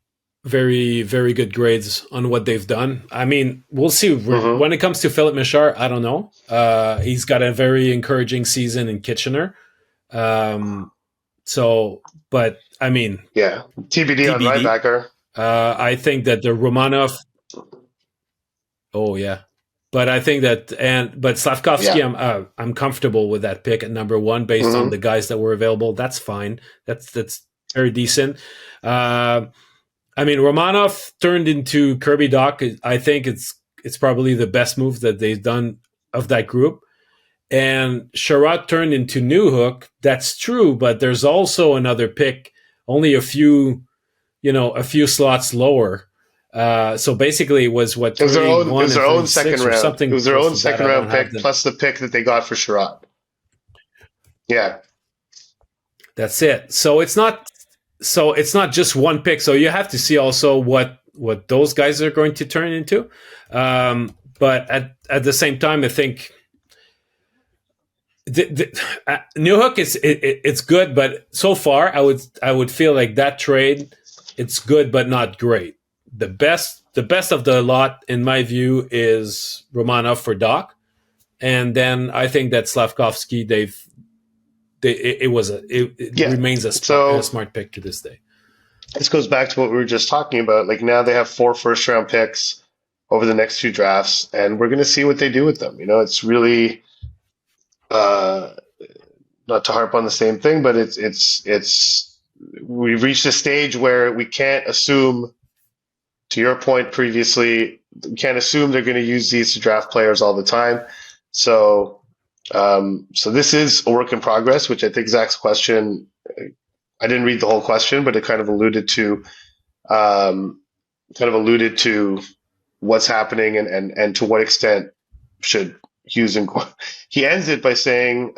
A: very, very good grades on what they've done. I mean, we'll see. When it comes to Philip Meshar, I don't know. He's got a very encouraging season in Kitchener. But I mean,
B: yeah, TBD on Reinbacher.
A: I think that the Romanov. Oh yeah, But I think that, but Slavkovsky, I'm comfortable with that pick at number 1 based on the guys that were available. That's fine. That's very decent. I mean, Romanov turned into Kirby Dach. I think it's probably the best move that they've done of that group. And Sherratt turned into Newhook. That's true, but there's also another pick, only a few slots lower. So basically, it was what
B: it was their own second round. It was their own second round pick plus the pick that they got for Sherratt. Yeah,
A: that's it. So it's not just one pick. So you have to see also what those guys are going to turn into. But at the same time, I think Newhook it's good, but so far I would feel like that trade, it's good but not great. The best of the lot, in my view, is Romanov for Dach, and then I think that Slavkovsky remains a smart pick to this day.
B: This goes back to what we were just talking about. Like, now they have 4 first-round picks over the next few drafts, and we're going to see what they do with them. It's really not to harp on the same thing, but it's we've reached a stage where we can't assume. To your point previously, we can't assume they're going to use these to draft players all the time. So this is a work in progress, which I think Zach's question, I didn't read the whole question, but it kind of alluded to what's happening and to what extent should Hughes and Gorton. He ends it by saying,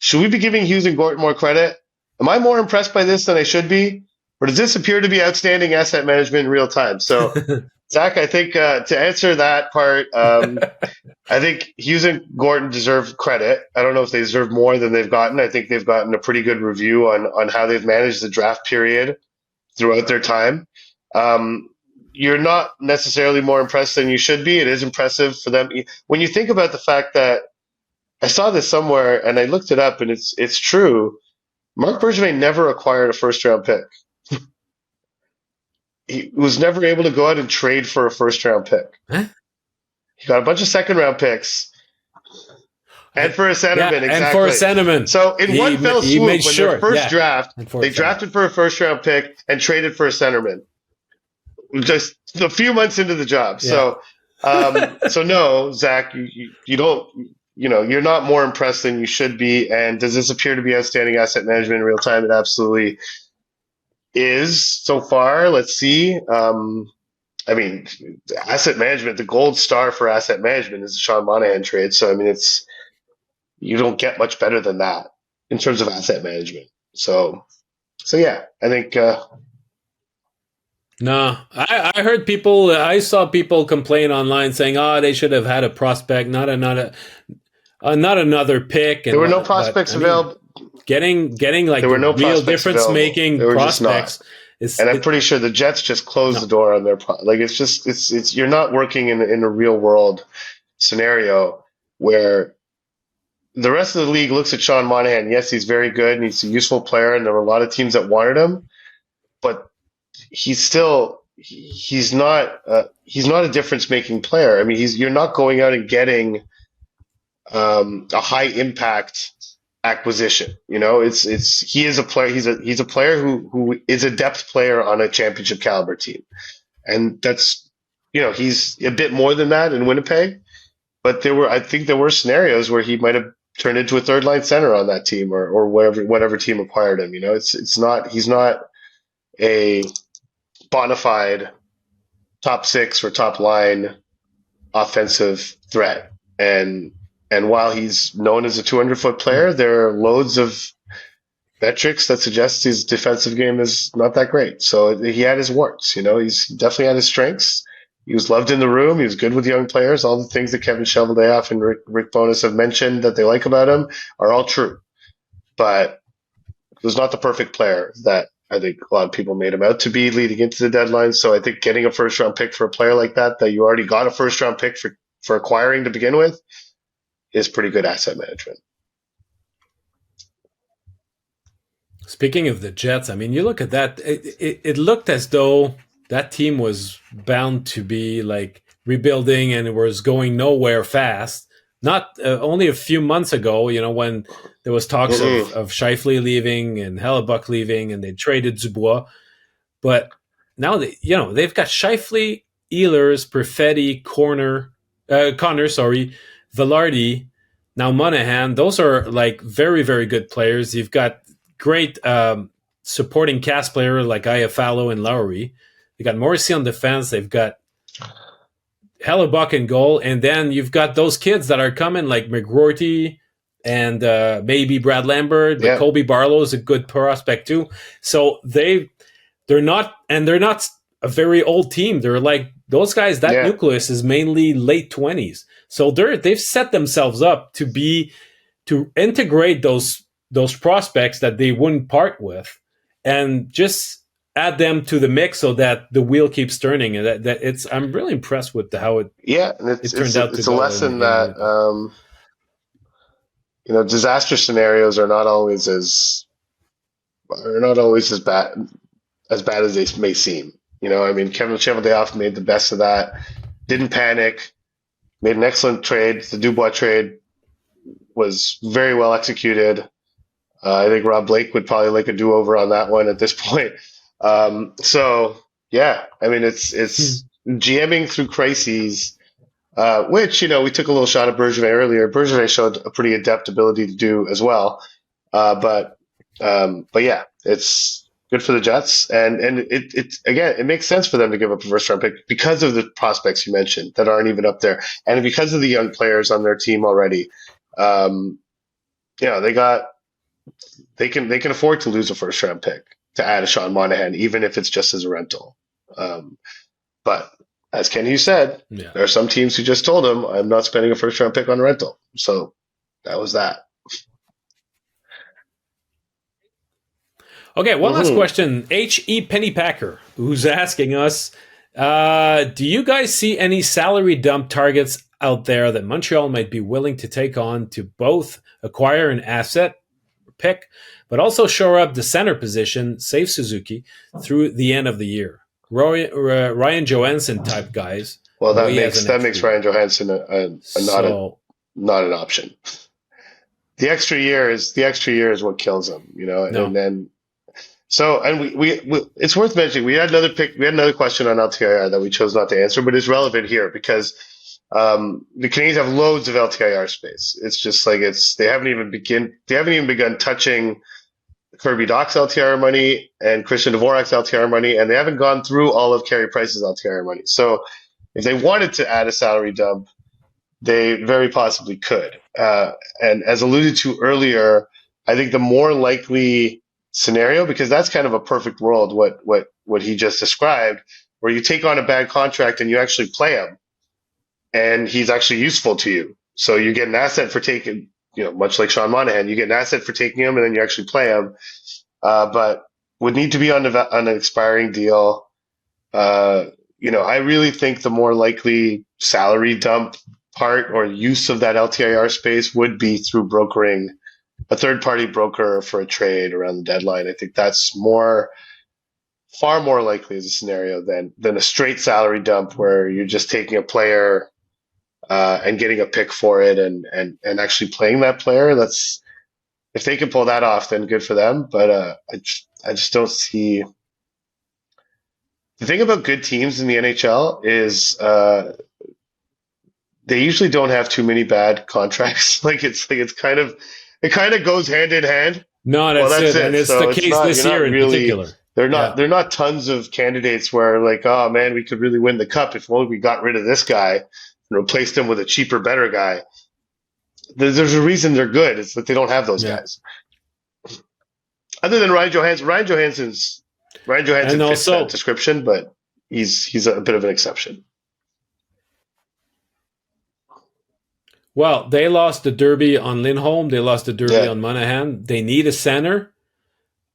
B: should we be giving Hughes and Gorton more credit? Am I more impressed by this than I should be? Or does this appear to be outstanding asset management in real time? So, Zach, I think to answer that part, I think Hughes and Gorton deserve credit. I don't know if they deserve more than they've gotten. I think they've gotten a pretty good review on how they've managed the draft period throughout their time. You're not necessarily more impressed than you should be. It is impressive for them. When you think about the fact that I saw this somewhere and I looked it up, and it's true. Marc Bergevin never acquired a first-round pick. He was never able to go out and trade for a first-round pick.
A: Huh?
B: He got a bunch of second-round picks. And for a centerman, exactly.
A: And for a centerman.
B: So in one fell swoop, their first draft, they drafted for a first-round pick and traded for a centerman. Just a few months into the job. Yeah. So no, Zach, you don't, you're not more impressed than you should be. And does this appear to be outstanding asset management in real time? It absolutely is so far. Let's see. I mean, asset management, the gold star for asset management is the Sean Monahan trade. So, I mean, you don't get much better than that in terms of asset management. So yeah, I think.
A: No, I heard people. I saw people complain online saying, "Oh, they should have had a prospect, not another pick." And
B: there were no prospects available.
A: Getting like there were no real difference making prospects.
B: And I'm pretty sure the Jets just closed the door on their it's you're not working in a real world scenario where the rest of the league looks at Sean Monahan. Yes, he's very good and he's a useful player, and there were a lot of teams that wanted him, but he's not a difference making player. I mean, you're not going out and getting a high impact acquisition. He is a player. He's a player who is a depth player on a championship caliber team, and that's he's a bit more than that in Winnipeg. But I think there were scenarios where he might have turned into a third line center on that team or whatever team acquired him. He's not a bona fide top 6 or top line offensive threat, and while he's known as a 200-foot player, there are loads of metrics that suggest his defensive game is not that great. So he had his warts. He's definitely had his strengths. He was loved in the room. He was good with young players. All the things that Kevin Cheveldayoff and Rick Bowness have mentioned that they like about him are all true. But he was not the perfect player that I think a lot of people made him out to be leading into the deadline. So I think getting a first-round pick for a player like that you already got a first-round pick for acquiring to begin with, is pretty good asset management.
A: Speaking of the Jets, I mean, you look at that, it looked as though that team was bound to be like rebuilding and it was going nowhere fast. Not only a few months ago, when there was talks of Scheifele leaving and Hellebuck leaving, and they traded Dubois. But now they've got Scheifele, Ehlers, Perfetti, Connor, Velarde, now Monahan. Those are like very, very good players. You've got great supporting cast player like Iafallo and Lowry. They got Morrissey on defense. They've got Hellebuck in goal, and then you've got those kids that are coming like McGroarty and maybe Brad Lambert. But Colby Barlow is a good prospect too. So they're not a very old team. They're like those guys. That nucleus is mainly late 20s. So they've set themselves up to integrate those prospects that they wouldn't part with, and just add them to the mix so that the wheel keeps turning. And that it's, I'm really impressed with how it turned out.
B: It's a lesson that disaster scenarios are not always as bad as they may seem. Kevin Cheveldayoff made the best of that. Didn't panic. Made an excellent trade. The Dubois trade was very well executed. I think Rob Blake would probably like a do-over on that one at this point. It's GMing through crises, which, we took a little shot at Bergevin earlier. Bergevin showed a pretty adept ability to do as well. But yeah, it's good for the Jets. And it makes sense for them to give up a first round pick because of the prospects you mentioned that aren't even up there. And because of the young players on their team already, they can afford to lose a first round pick to add a Sean Monahan, even if it's just as a rental. But as Ken Hughes said, there are some teams who just told him, I'm not spending a first round pick on a rental. So that was that.
A: Okay, one last question. H.E. Pennypacker, who's asking us, do you guys see any salary dump targets out there that Montreal might be willing to take on to both acquire an asset pick, but also shore up the center position, save Suzuki, through the end of the year? Ryan Johansson type guys.
B: Well, that makes Ryan Johansson not an option. The extra year is what kills him, and then. So, and we it's worth mentioning, we had another question on LTIR that we chose not to answer, but it's relevant here because the Canadiens have loads of LTIR space. It's just like they haven't even begun touching Kirby Dach's LTIR money and Christian Dvorak's LTIR money, and they haven't gone through all of Carey Price's LTIR money. So if they wanted to add a salary dump, they very possibly could. And as alluded to earlier, I think the more likely scenario, because that's kind of a perfect world, what he just described, where you take on a bad contract and you actually play him, and he's actually useful to you. So you get an asset for taking, much like Sean Monahan, you get an asset for taking him, and then you actually play him. But would need to be on an expiring deal. I really think the more likely salary dump part or use of that LTIR space would be through brokering a third-party broker for a trade around the deadline. I think that's far more likely as a scenario than a straight salary dump where you're just taking a player and getting a pick for it and actually playing that player. If they can pull that off, then good for them. But I just don't see. The thing about good teams in the NHL is they usually don't have too many bad contracts. It kind of goes hand in hand.
A: No, that's it. And it's the case this year in particular.
B: They're not tons of candidates where like, oh man, we could really win the cup if only we got rid of this guy and replaced him with a cheaper, better guy. There's a reason they're good. It's that they don't have those guys. Other than Ryan Johansson. Ryan Johansson fits that description, but he's a bit of an exception.
A: Well, they lost the derby on Lindholm. They lost the derby on Monahan. They need a center.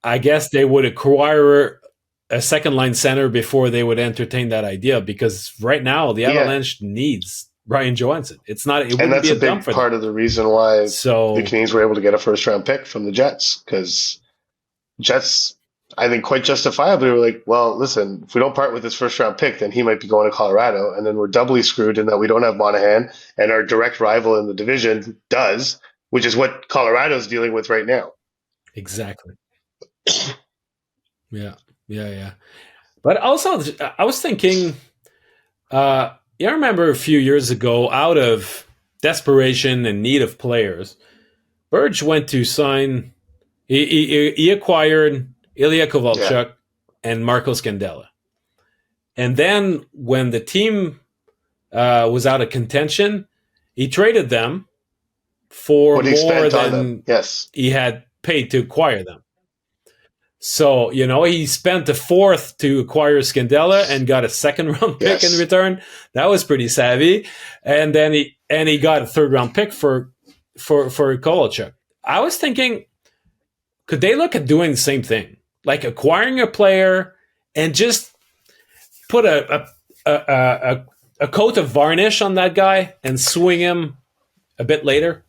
A: I guess they would acquire a second-line center before they would entertain that idea, because right now the Avalanche needs Ryan Johansson. It wouldn't be a dump for them.
B: Part of the reason why the Canadiens were able to get a first-round pick from the Jets, because Jets I think quite justifiably, we're like, well, listen, if we don't part with this first round pick, then he might be going to Colorado, and then we're doubly screwed in that we don't have Monahan, and our direct rival in the division does, which is what Colorado's dealing with right now.
A: Exactly. Yeah. But also, I was thinking, I remember a few years ago, out of desperation and need of players, Burge went to sign. He acquired Ilya Kovalchuk and Marco Scandella. And then when the team was out of contention, he traded them for more than he had paid to acquire them. So, he spent the fourth to acquire Scandella and got a second round pick in return. That was pretty savvy. And then he got a third round pick for Kovalchuk. I was thinking, could they look at doing the same thing? Like acquiring a player and just put a coat of varnish on that guy and swing him a bit later?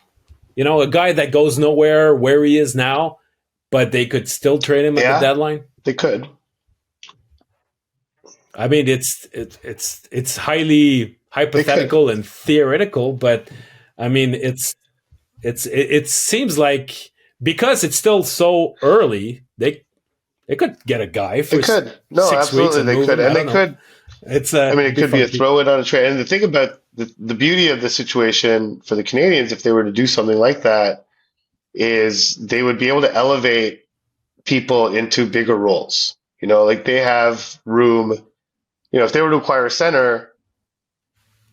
A: A guy that goes nowhere where he is now, but they could still trade him at the deadline?
B: They could.
A: I mean, it's highly hypothetical and theoretical, but I mean, it seems like because it's still so early, they could get a guy for 6 weeks. And
B: they could, and they could. It could be a throw in on a trade. And the thing about the beauty of the situation for the Canadiens, if they were to do something like that, is they would be able to elevate people into bigger roles. Like they have room. If they were to acquire a center,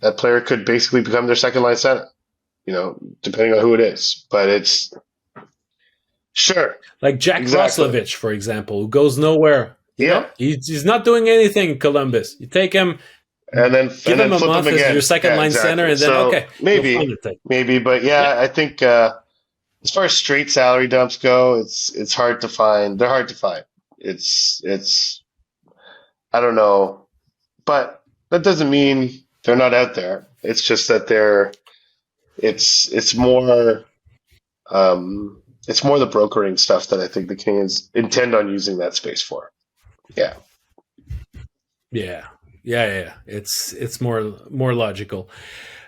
B: that player could basically become their second line center. Depending on who it is, but it's sure
A: like Jack Roslovich, for example, who goes nowhere. He's not doing anything in Columbus. You take him
B: and then
A: give him a month as your second line center, and then
B: maybe. But I think as far as straight salary dumps go, it's hard to find. They're hard to find. It's I don't know, but that doesn't mean they're not out there. It's just that it's more the brokering stuff that I think the Canadiens intend on using that space for. Yeah.
A: It's more logical.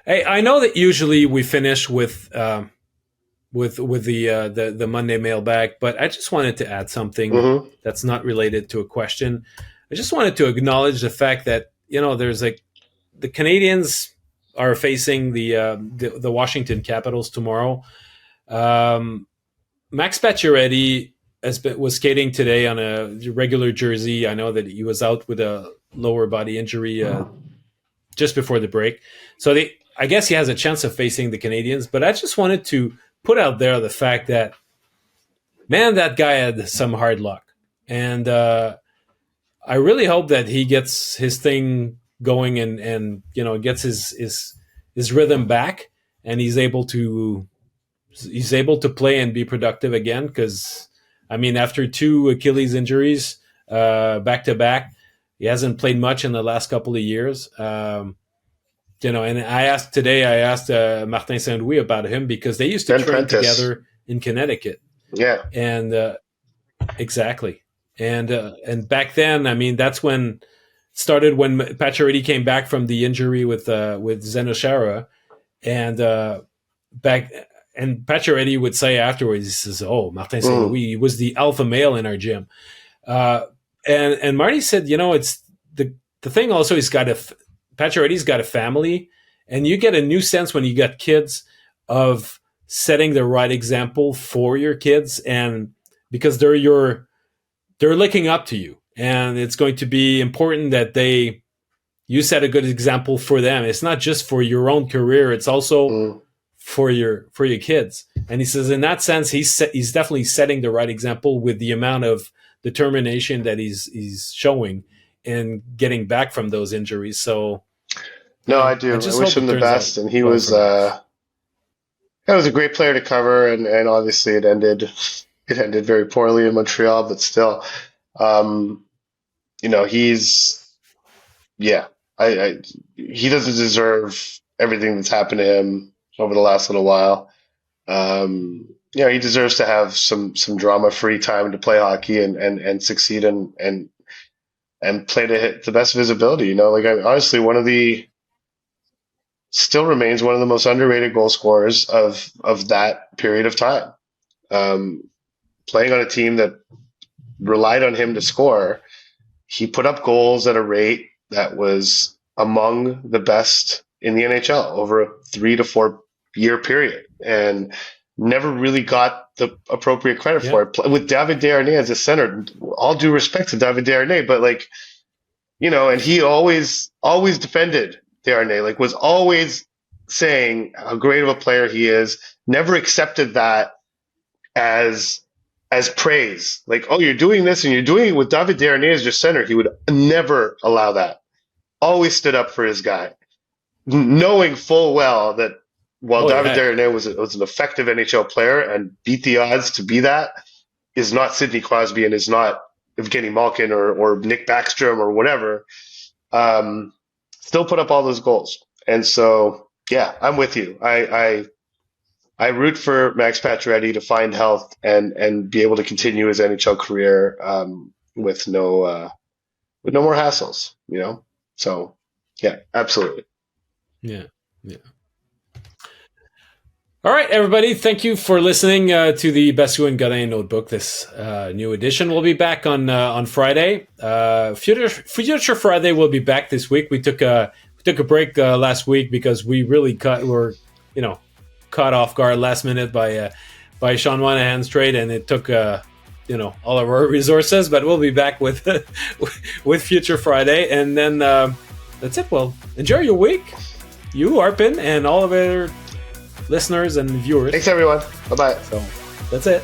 A: Hey, I know that usually we finish with the Monday mailbag, but I just wanted to add something that's not related to a question. I just wanted to acknowledge the fact that there's the Canadiens are facing the Washington Capitals tomorrow. Max Pacioretty was skating today on a regular jersey. I know that he was out with a lower body injury just before the break. So I guess he has a chance of facing the Canadiens. But I just wanted to put out there the fact that, man, that guy had some hard luck. And I really hope that he gets his thing going and gets his rhythm back, and he's able to play and be productive again. Because after 2 Achilles injuries back to back, he hasn't played much in the last couple of years. And I asked Martin Saint Louis about him because they used to train together in Connecticut.
B: Yeah,
A: and exactly. And back then, that's when started when Pacioretty came back from the injury with Zdeno Chara, and Pacioretty would say afterwards, he says, "Oh, Martin Saint Louis, he was the alpha male in our gym." And Marty said, it's the thing. Also, Pacioretty's got a family, and you get a new sense when you got kids of setting the right example for your kids, and because they're looking up to you. And it's going to be important that you set a good example for them. It's not just for your own career; it's also for your kids. And he says, in that sense, he's definitely setting the right example with the amount of determination that he's showing in getting back from those injuries. So,
B: no, I do. I wish him the best. And he was a great player to cover, and obviously it ended very poorly in Montreal, but still. He doesn't deserve everything that's happened to him over the last little while. he deserves to have some drama-free time to play hockey and succeed and play to the best of his ability. You know, like honestly, still remains one of the most underrated goal scorers of that period of time. Playing on a team that relied on him to score, he put up goals at a rate that was among the best in the NHL over a 3 to 4 year period, and never really got the appropriate credit for it. With David Desharnais as a center, all due respect to David Desharnais, but like, you know, and he always defended Desharnais, like was always saying how great of a player he is, never accepted that as praise. Like, oh, you're doing this and you're doing it with David Desharnais as your center. He would never allow that. Always stood up for his guy, knowing full well that while David Desharnais was an effective NHL player and beat the odds to be that, is not Sidney Crosby and is not Evgeny Malkin or Nick Backstrom or whatever, still put up all those goals. And so, yeah, I'm with you. I root for Max Pacioretty to find health and be able to continue his NHL career with no more hassles, you know? So, yeah, absolutely.
A: Yeah. All right, everybody. Thank you for listening to the Basu and Godin Notebook. This new edition. We'll be back on Friday. Future Friday will be back this week. We took a break last week because we really were caught off guard last minute by Sean Monahan's trade, and it took all of our resources. But we'll be back with with Future Friday, and then that's it. Well, enjoy your week, you Arpin, and all of our listeners and viewers.
B: Thanks, everyone. Bye-bye.
A: So that's it.